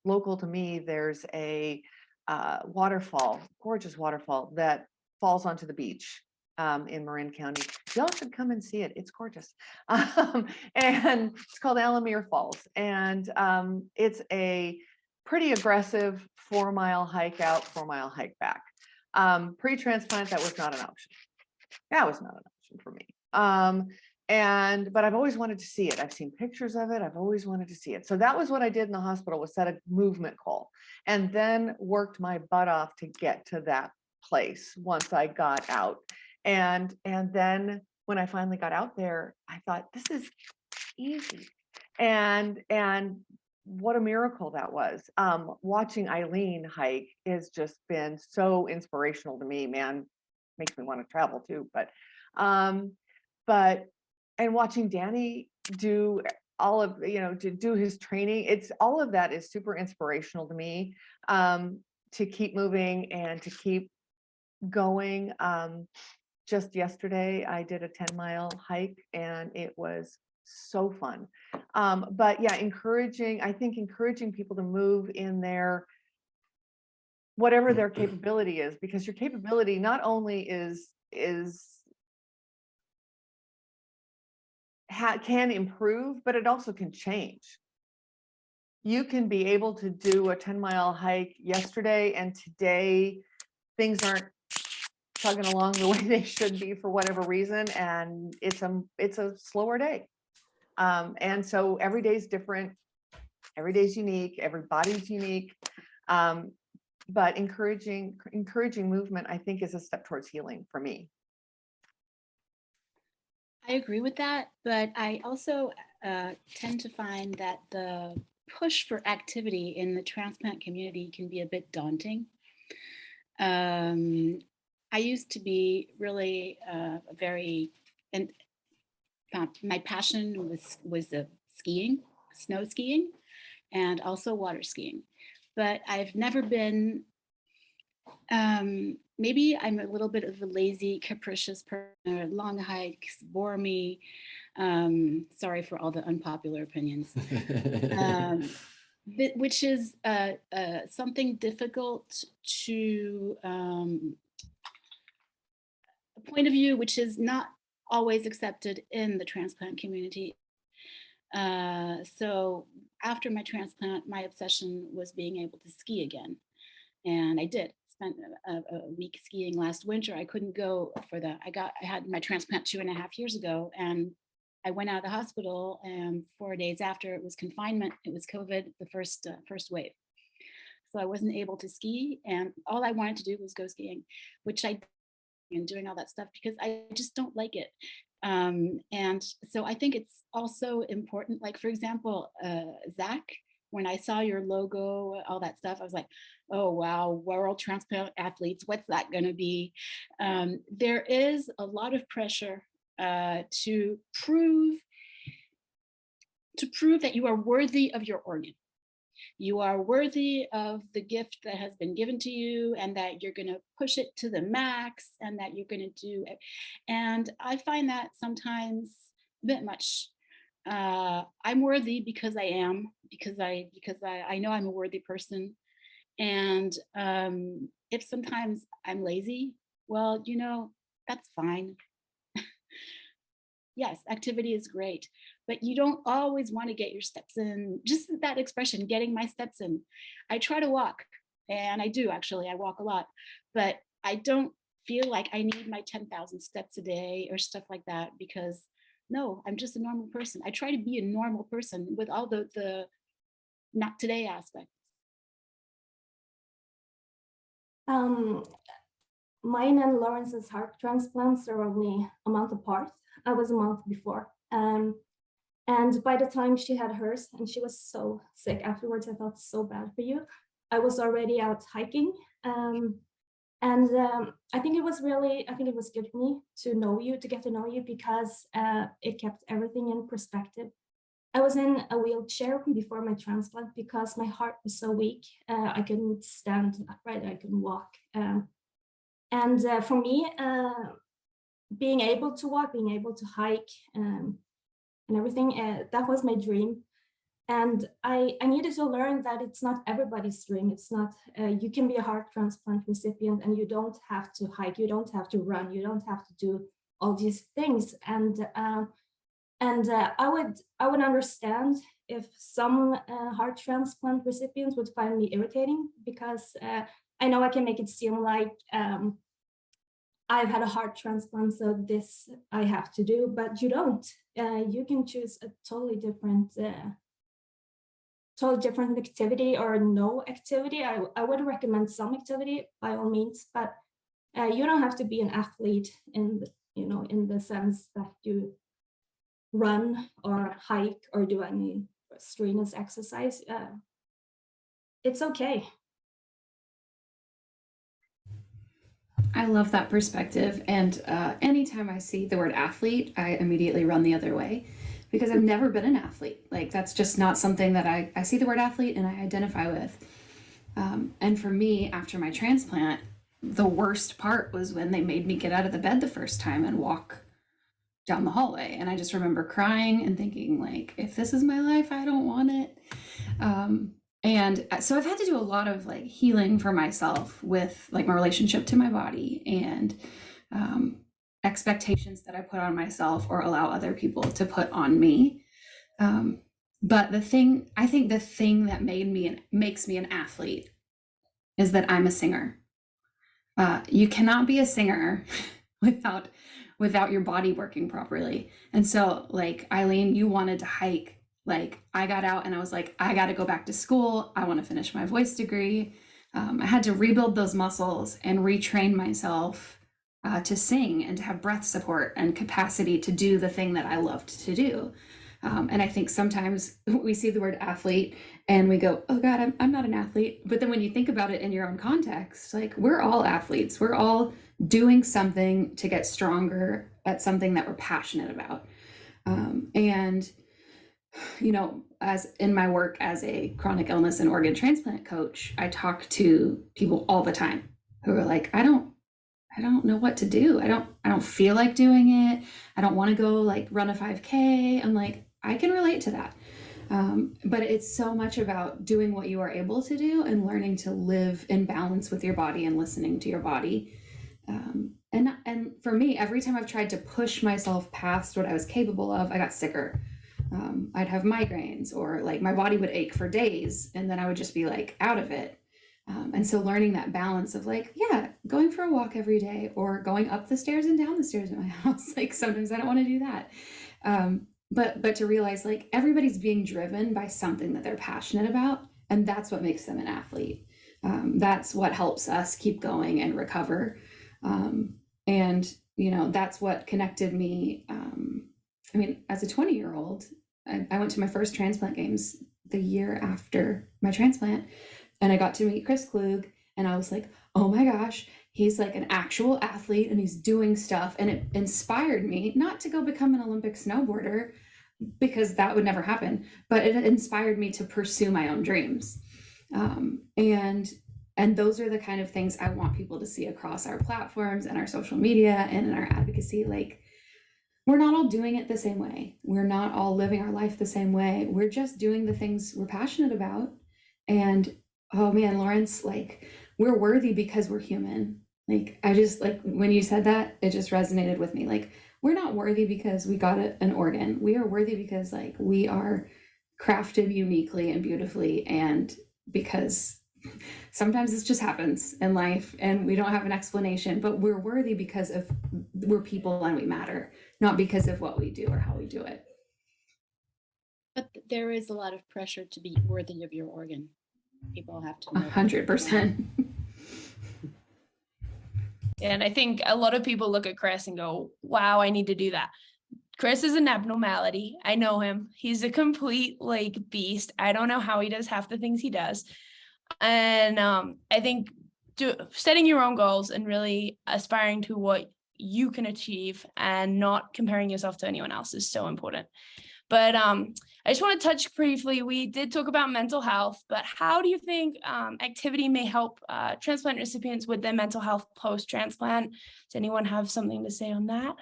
local to me, there's a waterfall, gorgeous waterfall that falls onto the beach in Marin County. Y'all should come and see it. It's gorgeous. And it's called Alamere Falls. And it's a pretty aggressive 4-mile hike out, 4-mile hike back. Pre-transplant, that was not an option. That was not an option for me. But I've always wanted to see it. I've seen pictures of it. I've always wanted to see it. So that was what I did in the hospital, was set a movement goal, and then worked my butt off to get to that place once I got out. And then when I finally got out there, I thought, this is easy. And what a miracle that was. Watching Eileen hike has just been so inspirational to me, man. Makes me want to travel too, and watching Danny do all of, to do his training, it's all of that is super inspirational to me, to keep moving and to keep going. Just yesterday, I did a 10-mile hike and it was so fun. But yeah, I think encouraging people to move in their, whatever their capability is, because your capability not only can improve, but it also can change. You can be able to do a 10-mile hike yesterday, and today things aren't chugging along the way they should be for whatever reason, and it's a slower day. And so every day is different, every day is unique, everybody's unique. But encouraging movement, I think, is a step towards healing for me. I agree with that, but I also tend to find that the push for activity in the transplant community can be a bit daunting. I used to be really my passion was skiing, snow skiing, and also water skiing. But I've never been, maybe I'm a little bit of a lazy, capricious person. Long hikes bore me. Sorry for all the unpopular opinions. Which is something difficult to, a point of view which is not always accepted in the transplant community. So after my transplant, my obsession was being able to ski again. And I did. Spent a week skiing last winter. I couldn't go for that. I had my transplant 2.5 years ago, and I went out of the hospital, and 4 days after, it was confinement. It was COVID, the first wave. So I wasn't able to ski, and all I wanted to do was go skiing, which I did, and doing all that stuff because I just don't like it. And so I think it's also important, like, for example, Zach, when I saw your logo, all that stuff, I was like, oh, wow, World Transplant Athletes, what's that going to be? There is a lot of pressure to prove that you are worthy of your organ. You are worthy of the gift that has been given to you, and that you're going to push it to the max, and that you're going to do it. And I find that sometimes a bit much. I'm worthy because I am, because I know I'm a worthy person. And if sometimes I'm lazy, well, that's fine. Yes, activity is great, but you don't always want to get your steps in. Just that expression, getting my steps in. I try to walk, and I do actually, I walk a lot, but I don't feel like I need my 10,000 steps a day or stuff like that, because no, I'm just a normal person. I try to be a normal person with all the not today aspects. Mine and Lawrence's heart transplants are only a month apart. I was a month before. And by the time she had hers, and she was so sick afterwards, I felt so bad for you. I was already out hiking. I think it was good for me to know you, to get to know you, because it kept everything in perspective. I was in a wheelchair before my transplant because my heart was so weak. I couldn't stand upright, I couldn't walk. For me, being able to walk, being able to hike, and everything, that was my dream. And I needed to learn that it's not everybody's dream. It's not, you can be a heart transplant recipient and you don't have to hike, you don't have to run, you don't have to do all these things. And I would understand if some heart transplant recipients would find me irritating, because I know I can make it seem like I've had a heart transplant, so this I have to do, but you don't. You can choose a totally different activity or no activity. I would recommend some activity by all means, but you don't have to be an athlete in you know, in the sense that you run or hike or do any strenuous exercise, it's okay. I love that perspective. And anytime I see the word athlete, I immediately run the other way because I've never been an athlete. Like, that's just not something that I see the word athlete and I identify with. And for me, after my transplant, the worst part was when they made me get out of the bed the first time and walk down the hallway. And I just remember crying and thinking, like, if this is my life, I don't want it. And so I've had to do a lot of like healing for myself with like my relationship to my body and expectations that I put on myself or allow other people to put on me. But I think the thing that makes me an athlete is that I'm a singer. You cannot be a singer without your body working properly. And so, like, Eileen, you wanted to hike. Like, I got out and I was like, I got to go back to school. I want to finish my voice degree. I had to rebuild those muscles and retrain myself to sing and to have breath support and capacity to do the thing that I loved to do. And I think sometimes we see the word athlete and we go, oh God, I'm not an athlete. But then when you think about it in your own context, like, we're all athletes. We're all doing something to get stronger at something that we're passionate about. And, you know, as in my work as a chronic illness and organ transplant coach, I talk to people all the time who are like, I don't know what to do. I don't feel like doing it. I don't want to go like run a 5K. I'm like, I can relate to that. But it's so much about doing what you are able to do and learning to live in balance with your body and listening to your body. And for me, every time I've tried to push myself past what I was capable of, I got sicker. I'd have migraines, or like my body would ache for days and then I would just be like out of it. And so learning that balance of like, yeah, going for a walk every day or going up the stairs and down the stairs in my house. Like, sometimes I don't want to do that. But to realize like everybody's being driven by something that they're passionate about. And that's what makes them an athlete. That's what helps us keep going and recover. And, you know, that's what connected me. I mean, as a 20-year-old, I went to my first transplant games the year after my transplant. And I got to meet Chris Klug, and I was like, oh my gosh, he's like an actual athlete and he's doing stuff. And it inspired me not to go become an Olympic snowboarder, because that would never happen, but it inspired me to pursue my own dreams. And those are the kind of things I want people to see across our platforms and our social media and in our advocacy. Like, we're not all doing it the same way. We're not all living our life the same way. We're just doing the things we're passionate about. And oh man, Lawrence, like, we're worthy because we're human. Like, I just, like, when you said that, it just resonated with me. Like, we're not worthy because we got an organ. We are worthy because like we are crafted uniquely and beautifully, and because sometimes this just happens in life and we don't have an explanation, but we're worthy because of we're people and we matter, not because of what we do or how we do it. But there is a lot of pressure to be worthy of your organ. People have to know 100%. And I think a lot of people look at Chris and go, wow, I need to do that. Chris is an abnormality. I know him. He's a complete like beast. I don't know how he does half the things he does. And I think setting your own goals and really aspiring to what you can achieve and not comparing yourself to anyone else is so important. But I just want to touch briefly, we did talk about mental health, but how do you think activity may help transplant recipients with their mental health post-transplant? Does anyone have something to say on that?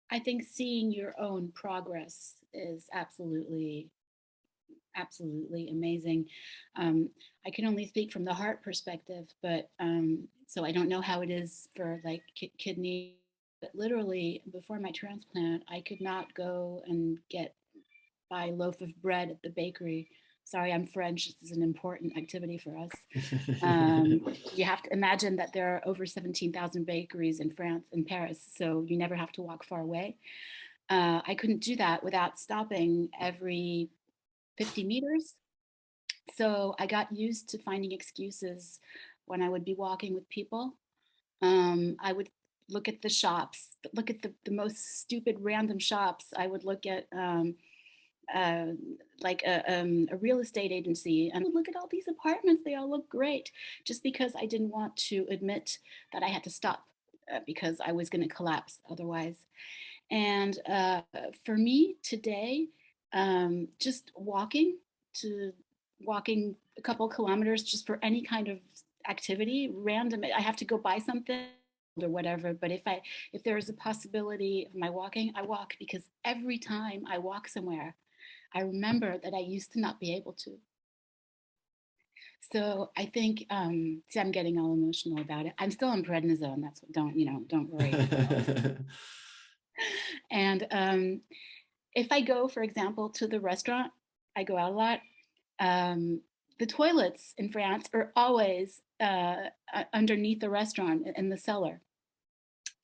I think seeing your own progress is absolutely amazing. I can only speak from the heart perspective, but so I don't know how it is for like kidney. But literally before my transplant, I could not go and buy a loaf of bread at the bakery. Sorry, I'm French. This is an important activity for us. You have to imagine that there are over 17,000 bakeries in France and Paris, so you never have to walk far away. I couldn't do that without stopping every 50 meters. So I got used to finding excuses when I would be walking with people. I would look at the shops, look at the most stupid random shops. I would look at like a real estate agency and look at all these apartments. They all look great, just because I didn't want to admit that I had to stop because I was going to collapse otherwise. And for me today, just walking a couple kilometers just for any kind of activity, random, I have to go buy something or whatever, but if there is a possibility of my walking, I walk, because every time I walk somewhere, I remember that I used to not be able to. So I think, see, I'm getting all emotional about it. I'm still on prednisone. That's what, don't worry. And if I go, for example, to the restaurant, I go out a lot. The toilets in France are always underneath the restaurant in the cellar.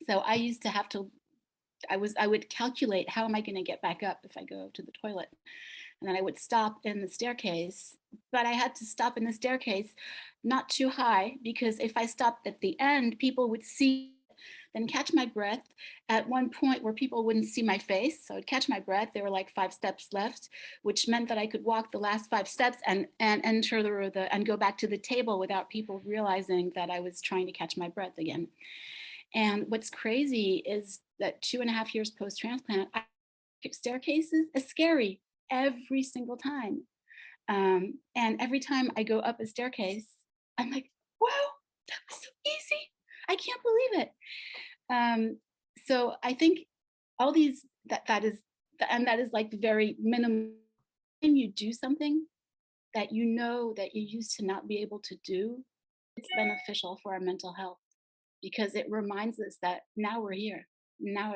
So I used to have to, I would calculate, how am I going to get back up if I go to the toilet? And then I would stop in the staircase, but I had to stop in the staircase not too high, because if I stopped at the end, people would see, then catch my breath at one point where people wouldn't see my face. So I'd catch my breath. There were like 5 steps left, which meant that I could walk the last 5 steps and enter and go back to the table without people realizing that I was trying to catch my breath again. And what's crazy is that 2.5 years post-transplant, staircases is scary every single time. And every time I go up a staircase, I'm like, wow, that was so easy. I can't believe it. So I think all these, that is like the very minimum. When you do something that you know that you used to not be able to do, it's beneficial for our mental health, because it reminds us that now we're here. Now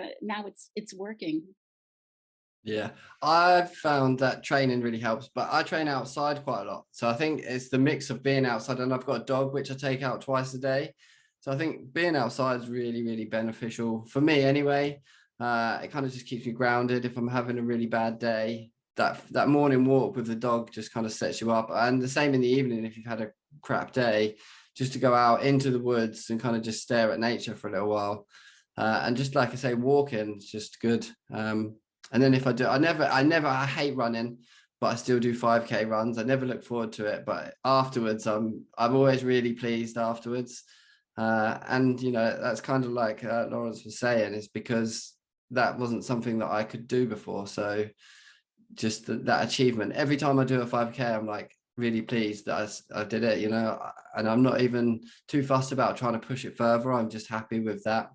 it's working. Yeah, I've found that training really helps, but I train outside quite a lot. So I think it's the mix of being outside, and I've got a dog which I take out twice a day. So I think being outside is really, really beneficial for me anyway. It kind of just keeps me grounded. If I'm having a really bad day, that morning walk with the dog just kind of sets you up. And the same in the evening, if you've had a crap day, just to go out into the woods and kind of just stare at nature for a little while. And just like I say, walking is just good. And then if I do, I hate running, but I still do 5K runs. I never look forward to it, but afterwards, I'm always really pleased afterwards. And that's kind of like Lawrence was saying, is because that wasn't something that I could do before. So just that achievement, every time I do a 5K, I'm like really pleased that I did it, and I'm not even too fussed about trying to push it further. I'm just happy with that.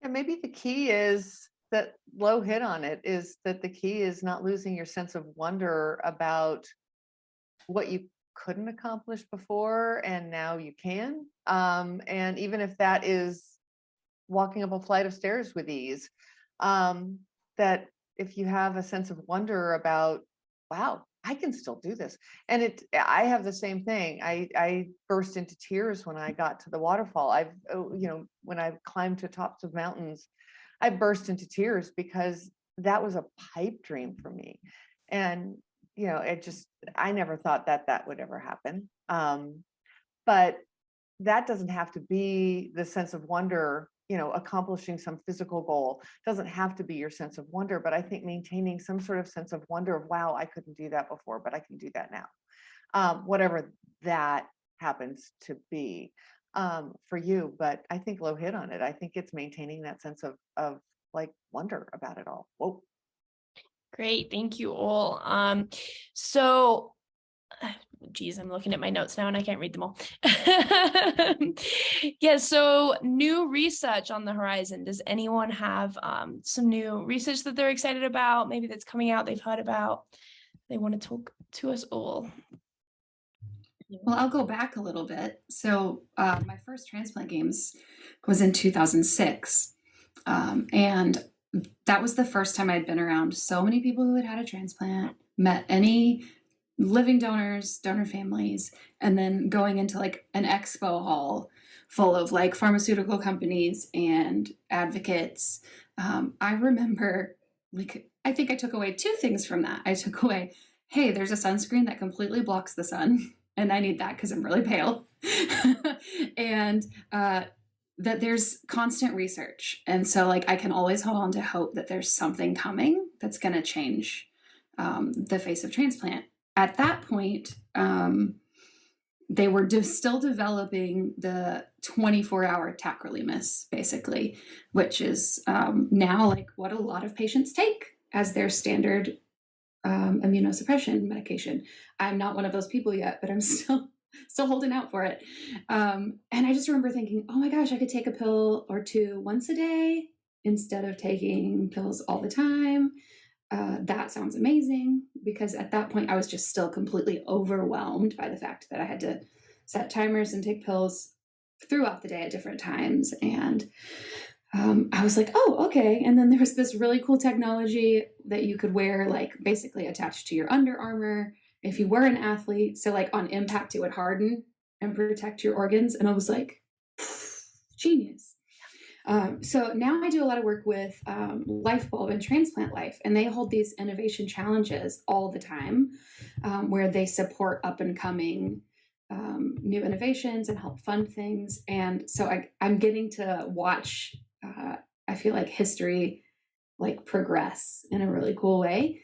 And maybe the key is that Lo hit on it, is that the key is not losing your sense of wonder about what you couldn't accomplish before and now you can. And even if that is walking up a flight of stairs with ease, that if you have a sense of wonder about, wow, I can still do this. And I have the same thing. I burst into tears when I got to the waterfall. When I climbed to tops of mountains, I burst into tears because that was a pipe dream for me. And, I never thought that would ever happen. But that doesn't have to be the sense of wonder, accomplishing some physical goal doesn't have to be your sense of wonder. But I think maintaining some sort of sense of wonder of, wow, I couldn't do that before, but I can do that now. Whatever that happens to be for you. But I think Lo hit on it. I think it's maintaining that sense of like wonder about it all. Whoa. Great. Thank you all. So, geez, I'm looking at my notes now and I can't read them all. Yeah. So new research on the horizon. Does anyone have some new research that they're excited about? Maybe that's coming out, they've heard about, they want to talk to us all. Well, I'll go back a little bit. So my first transplant games was in 2006. And that was the first time I'd been around so many people who had had a transplant, met any living donors, donor families, and then going into like an expo hall full of like pharmaceutical companies and advocates. I remember, I think I took away 2 things from that. I took away, hey, there's a sunscreen that completely blocks the sun, and I need that because I'm really pale. And that there's constant research. And so like, I can always hold on to hope that there's something coming that's going to change the face of transplant. At that point, they were still developing the 24-hour tacrolimus, basically, which is now like what a lot of patients take as their standard immunosuppression medication. I'm not one of those people yet, but I'm still holding out for it. And I just remember thinking, oh my gosh, I could take a pill or two once a day instead of taking pills all the time. That sounds amazing, because at that point I was just still completely overwhelmed by the fact that I had to set timers and take pills throughout the day at different times. And I was like, oh, okay. And then there was this really cool technology that you could wear, like basically attached to your Under Armour if you were an athlete. So like on impact, it would harden and protect your organs. And I was like, genius. So now I do a lot of work with Lifebulb and Transplant Life, and they hold these innovation challenges all the time, where they support up and coming new innovations and help fund things. And so I'm getting to watch, I feel like history like progress in a really cool way,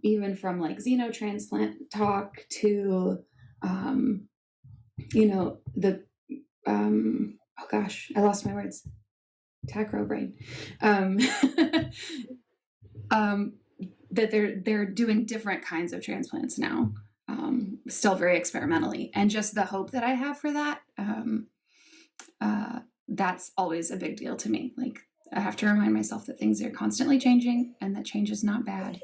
even from like xenotransplant talk to, the oh gosh, I lost my words. Tacro brain. That they're doing different kinds of transplants now, still very experimentally, and just the hope that I have for that, that's always a big deal to me. Like, I have to remind myself that things are constantly changing, and that change is not bad.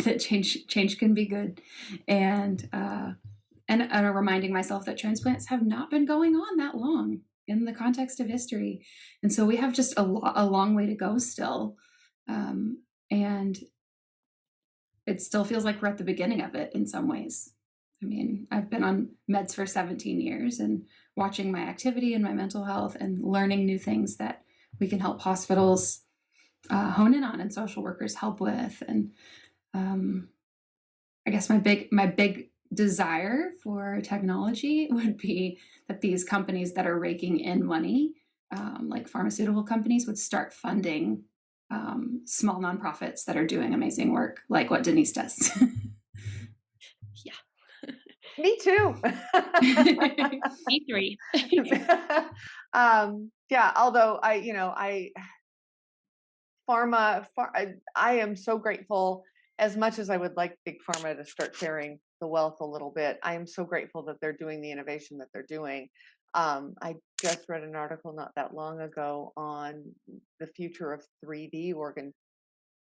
That change can be good, and reminding myself that transplants have not been going on that long in the context of history. And so we have just a long way to go still. And it still feels like we're at the beginning of it in some ways. I mean, I've been on meds for 17 years and watching my activity and my mental health and learning new things that we can help hospitals hone in on and social workers help with. And I guess my big desire for technology would be that these companies that are raking in money, like pharmaceutical companies, would start funding small nonprofits that are doing amazing work, like what Denise does. Yeah. Me too. Me three. Yeah, although I am so grateful. As much as I would like big pharma to start sharing the wealth a little bit, I am so grateful that they're doing the innovation that they're doing. I just read an article not that long ago on the future of 3D organ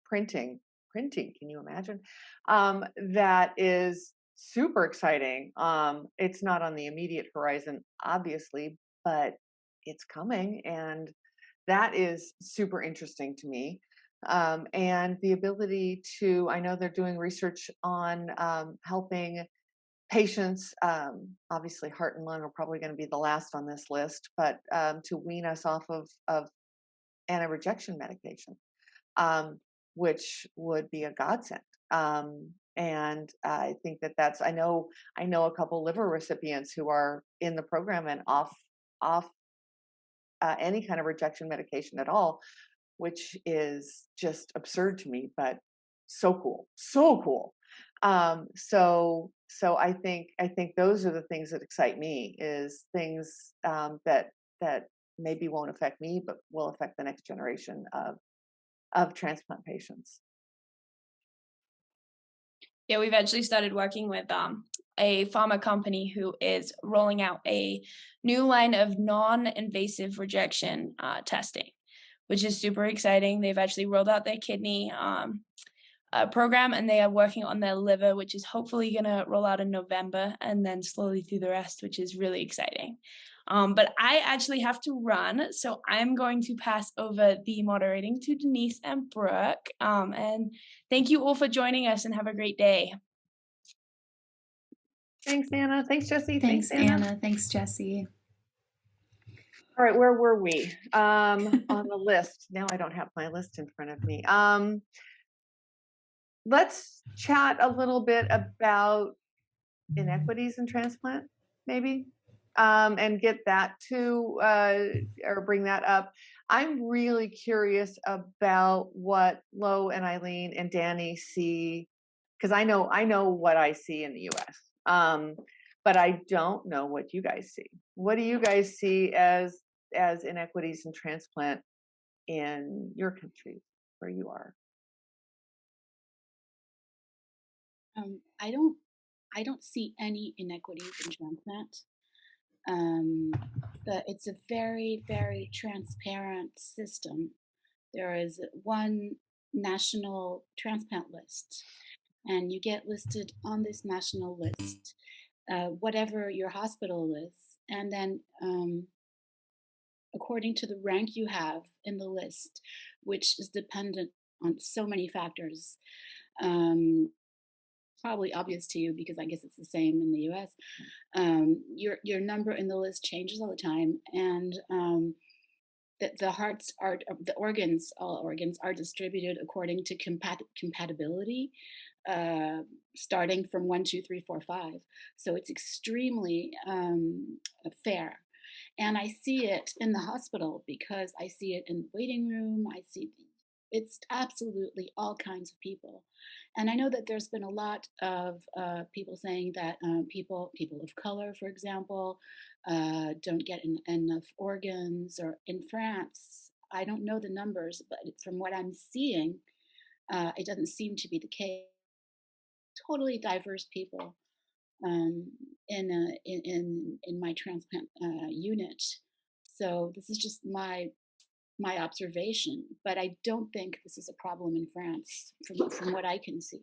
printing. Can you imagine? That is super exciting. It's not on the immediate horizon, obviously, but it's coming, and that is super interesting to me. And the ability to, I know they're doing research on helping patients, obviously heart and lung are probably going to be the last on this list, but to wean us off of anti-rejection medication, which would be a godsend. And I think that's, I know a couple liver recipients who are in the program and off any kind of rejection medication at all, which is just absurd to me, but so cool. So I think those are the things that excite me, is things that maybe won't affect me, but will affect the next generation of transplant patients. Yeah, we've actually started working with a pharma company who is rolling out a new line of non-invasive rejection testing, which is super exciting. They've actually rolled out their kidney program, and they are working on their liver, which is hopefully going to roll out in November, and then slowly through the rest, which is really exciting. But I actually have to run, so I'm going to pass over the moderating to Denise and Brooke. And thank you all for joining us, and have a great day. Thanks, Anna. Thanks, Jesse. Thanks, Anna. Thanks, Jesse. All right, where were we on the list? Now I don't have my list in front of me. Let's chat a little bit about inequities in transplant, maybe. and get that to, or bring that up. I'm really curious about what Lo and Eileen and Danny see, because I know what I see in the US, but I don't know what you guys see. What do you guys see as inequities in transplant in your country, where you are? I don't see any inequities in transplant. It's a very, very transparent system. There is one national transplant list, and you get listed on this national list, whatever your hospital is, and then according to the rank you have in the list, which is dependent on so many factors. Probably obvious to you because I guess it's the same in the US. Your number in the list changes all the time, and all organs are distributed according to compatibility, starting from 1, 2, 3, 4, 5. So it's extremely fair. And I see it in the hospital because I see it in the waiting room. It's absolutely all kinds of people. And I know that there's been a lot of people saying that people of color, for example, don't get enough organs. Or in France, I don't know the numbers, but from what I'm seeing, it doesn't seem to be the case. Totally diverse people in my transplant unit. So this is just my observation, but I don't think this is a problem in France from what I can see.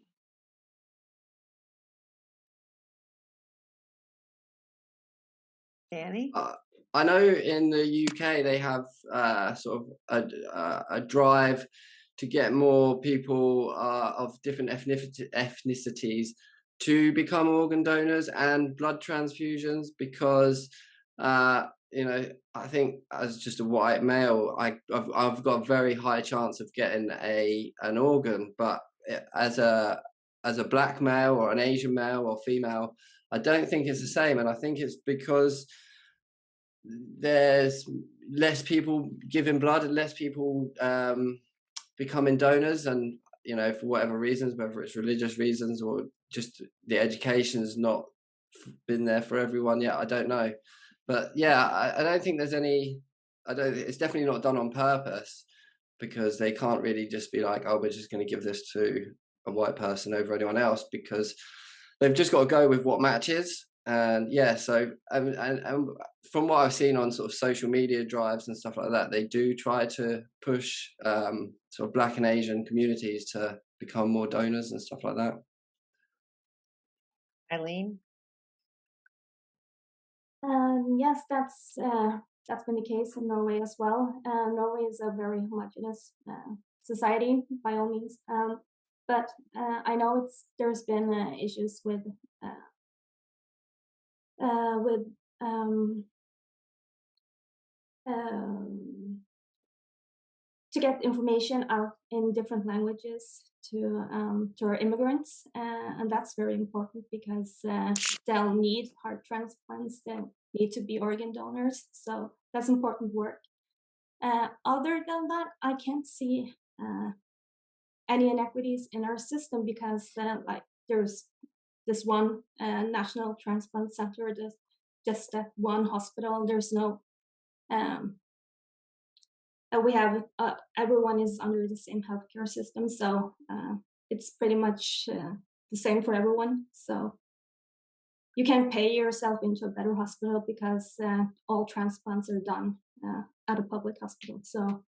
Danny? I know in the UK they have sort of a drive to get more people of different ethnicities to become organ donors and blood transfusions because I think as just a white male, I've got a very high chance of getting an organ, but as a black male or an Asian male or female, I don't think it's the same, and I think it's because there's less people giving blood and less people becoming donors, and for whatever reasons, whether it's religious reasons or just the education's not been there for everyone yet, I don't know. But yeah, I don't think there's any, it's definitely not done on purpose, because they can't really just be like, oh, we're just going to give this to a white person over anyone else, because they've just got to go with what matches. And yeah, so and from what I've seen on sort of social media drives and stuff like that, they do try to push sort of Black and Asian communities to become more donors and stuff like that. Eileen? Yes, that's been the case in Norway as well. Norway is a very homogeneous society by all means, but I know there's been issues with to get information out in different languages to our immigrants, and that's very important because they'll need heart transplants, they'll need to be organ donors, so that's important work. Other than that, I can't see any inequities in our system because like there's this one national transplant center, just at one hospital. There's no we have everyone is under the same healthcare system, so it's pretty much the same for everyone. So you can pay yourself into a better hospital because all transplants are done at a public hospital. So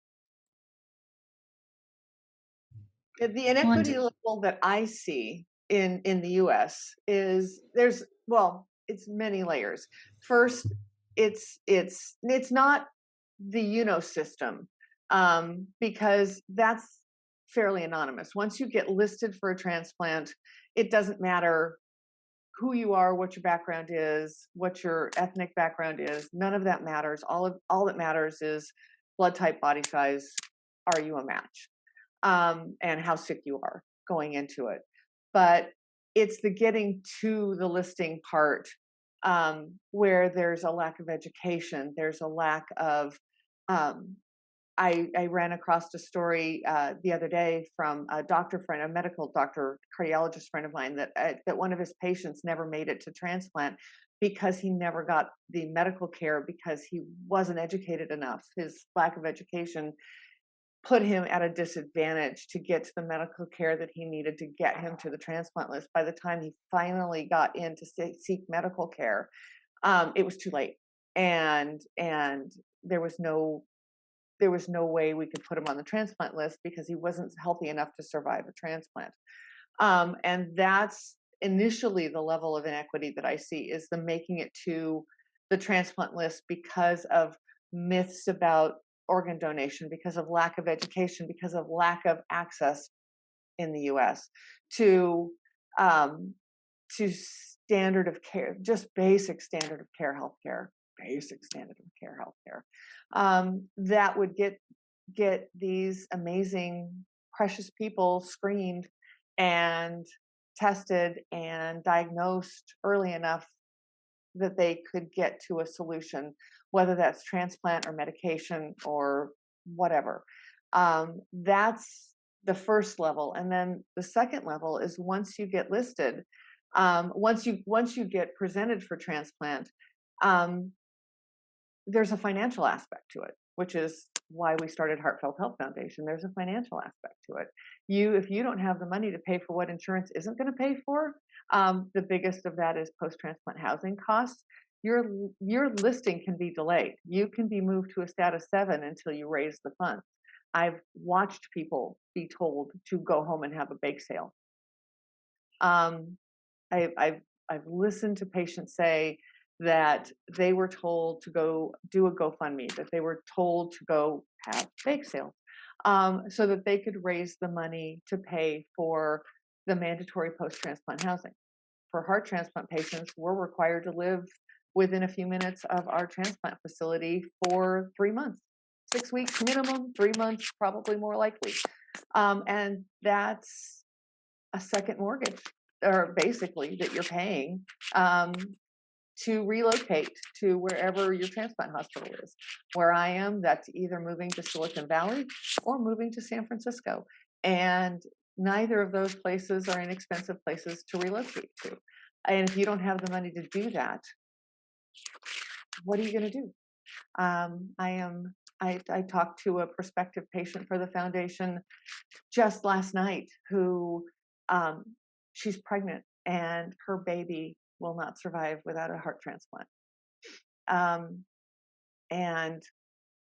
the inequity level that I see in the US is it's many layers. First, it's not the system, because that's fairly anonymous. Once you get listed for a transplant, it doesn't matter who you are, what your background is, what your ethnic background is. None of that matters. All that matters is blood type, body size. Are you a match? And how sick you are going into it. But it's the getting to the listing part where there's a lack of education, there's a lack of, I ran across a story the other day from a doctor friend, a medical doctor, cardiologist friend of mine, that one of his patients never made it to transplant because he never got the medical care because he wasn't educated enough. His lack of education put him at a disadvantage to get to the medical care that he needed to get him to the transplant list. By the time he finally got in to seek medical care, it was too late, and there was no way we could put him on the transplant list because he wasn't healthy enough to survive a transplant. And that's initially the level of inequity that I see, is the making it to the transplant list because of myths about organ donation, because of lack of education, because of lack of access in the US to standard of care, just basic standard of care healthcare, that would get these amazing, precious people screened and tested and diagnosed early enough that they could get to a solution, whether that's transplant or medication or whatever. That's the first level. And then the second level is once you get listed, once you get presented for transplant, there's a financial aspect to it, which is why we started Heartfelt Health Foundation. There's a financial aspect to it. If you don't have the money to pay for what insurance isn't going to pay for, the biggest of that is post-transplant housing costs. Your listing can be delayed. You can be moved to a status 7 until you raise the funds. I've watched people be told to go home and have a bake sale. I've listened to patients say that they were told to go do a GoFundMe, that they were told to go have bake sales, so that they could raise the money to pay for the mandatory post-transplant housing. For heart transplant patients, we're required to live within a few minutes of our transplant facility for 3 months, 6 weeks minimum, 3 months, probably more likely. And that's a second mortgage, or basically that you're paying to relocate to wherever your transplant hospital is. Where I am, that's either moving to Silicon Valley or moving to San Francisco. And neither of those places are inexpensive places to relocate to. And if you don't have the money to do that, what are you going to do? I talked to a prospective patient for the foundation just last night who she's pregnant and her baby will not survive without a heart transplant. And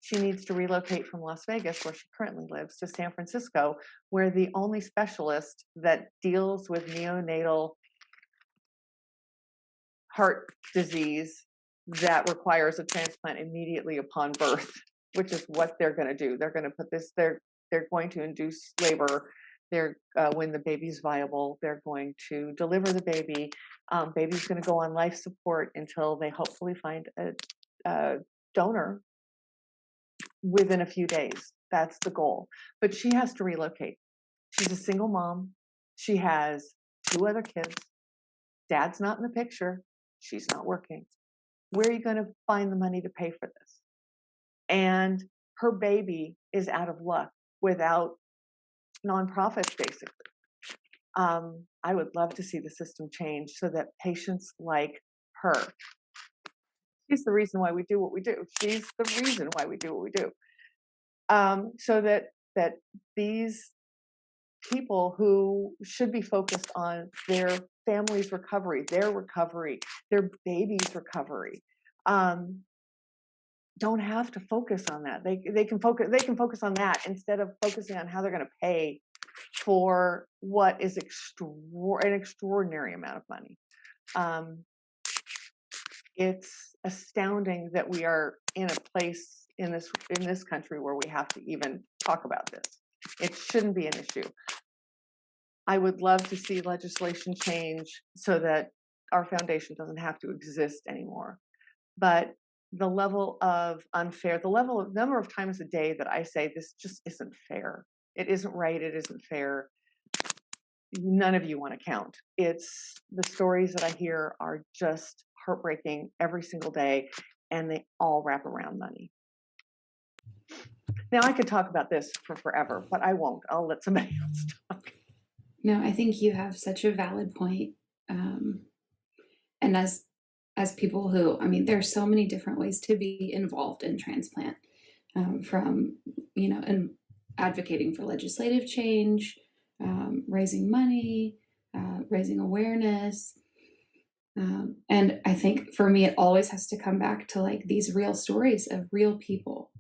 she needs to relocate from Las Vegas, where she currently lives, to San Francisco, where the only specialist that deals with neonatal heart disease that requires a transplant immediately upon birth, which is what they're going to do. They're going to put this, they're going to induce labor. When the baby's viable, they're going to deliver the baby. Baby's going to go on life support until they hopefully find a donor within a few days. That's the goal. But she has to relocate. She's a single mom. She has 2 other kids. Dad's not in the picture. She's not working. Where are you going to find the money to pay for this? And her baby is out of luck without nonprofits, basically. I would love to see the system change so that patients like her, she's the reason why we do what we do. She's the reason why we do what we do. So that these people who should be focused on their family's recovery, their baby's recovery, don't have to focus on that. They can focus on that instead of focusing on how they're going to pay for what is an extraordinary amount of money. It's astounding that we are in a place in this country where we have to even talk about this. It shouldn't be an issue. I would love to see legislation change so that our foundation doesn't have to exist anymore. But the level of number of times a day that I say this just isn't fair. It isn't right. It isn't fair. None of you want to count. It's the stories that I hear are just heartbreaking every single day, and they all wrap around money. Now, I could talk about this for forever, but I won't. I'll let somebody else talk. No, I think you have such a valid point. And as people who, I mean, there's so many different ways to be involved in transplant, from, and advocating for legislative change, raising money, raising awareness. And I think for me, it always has to come back to like these real stories of real people.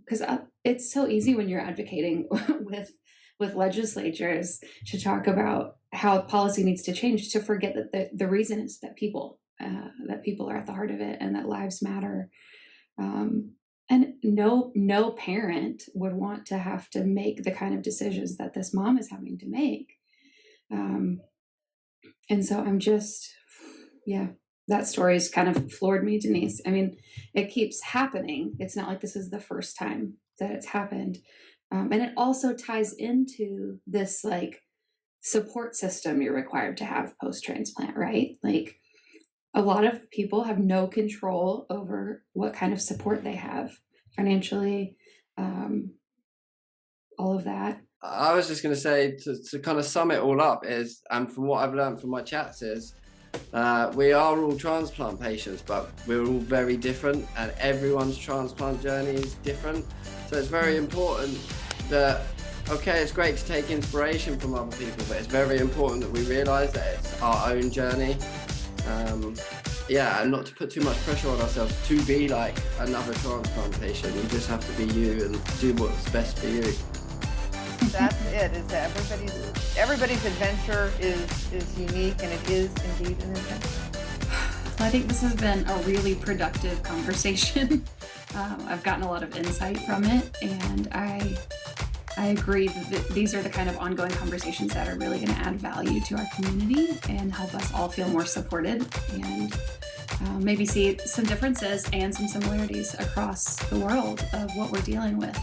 Because it's so easy when you're advocating with legislatures to talk about how policy needs to change, to forget that the reason is that people are at the heart of it, and that lives matter. And no parent would want to have to make the kind of decisions that this mom is having to make. And so I'm just, that story's kind of floored me, Denise. I mean, it keeps happening. It's not like this is the first time that it's happened. And it also ties into this like support system you're required to have post-transplant, right? Like a lot of people have no control over what kind of support they have financially, all of that. I was just going to say, to kind of sum it all up is, and from what I've learned from my chats is, we are all transplant patients, but we're all very different, and everyone's transplant journey is different. So it's very important that, okay, it's great to take inspiration from other people, but it's very important that we realise that it's our own journey. And not to put too much pressure on ourselves to be like another transplant patient. You just have to be you and do what's best for you. That's it, is that everybody's adventure is unique, and it is indeed an adventure. I think this has been a really productive conversation. I've gotten a lot of insight from it, and I agree that these are the kind of ongoing conversations that are really going to add value to our community and help us all feel more supported, and maybe see some differences and some similarities across the world of what we're dealing with.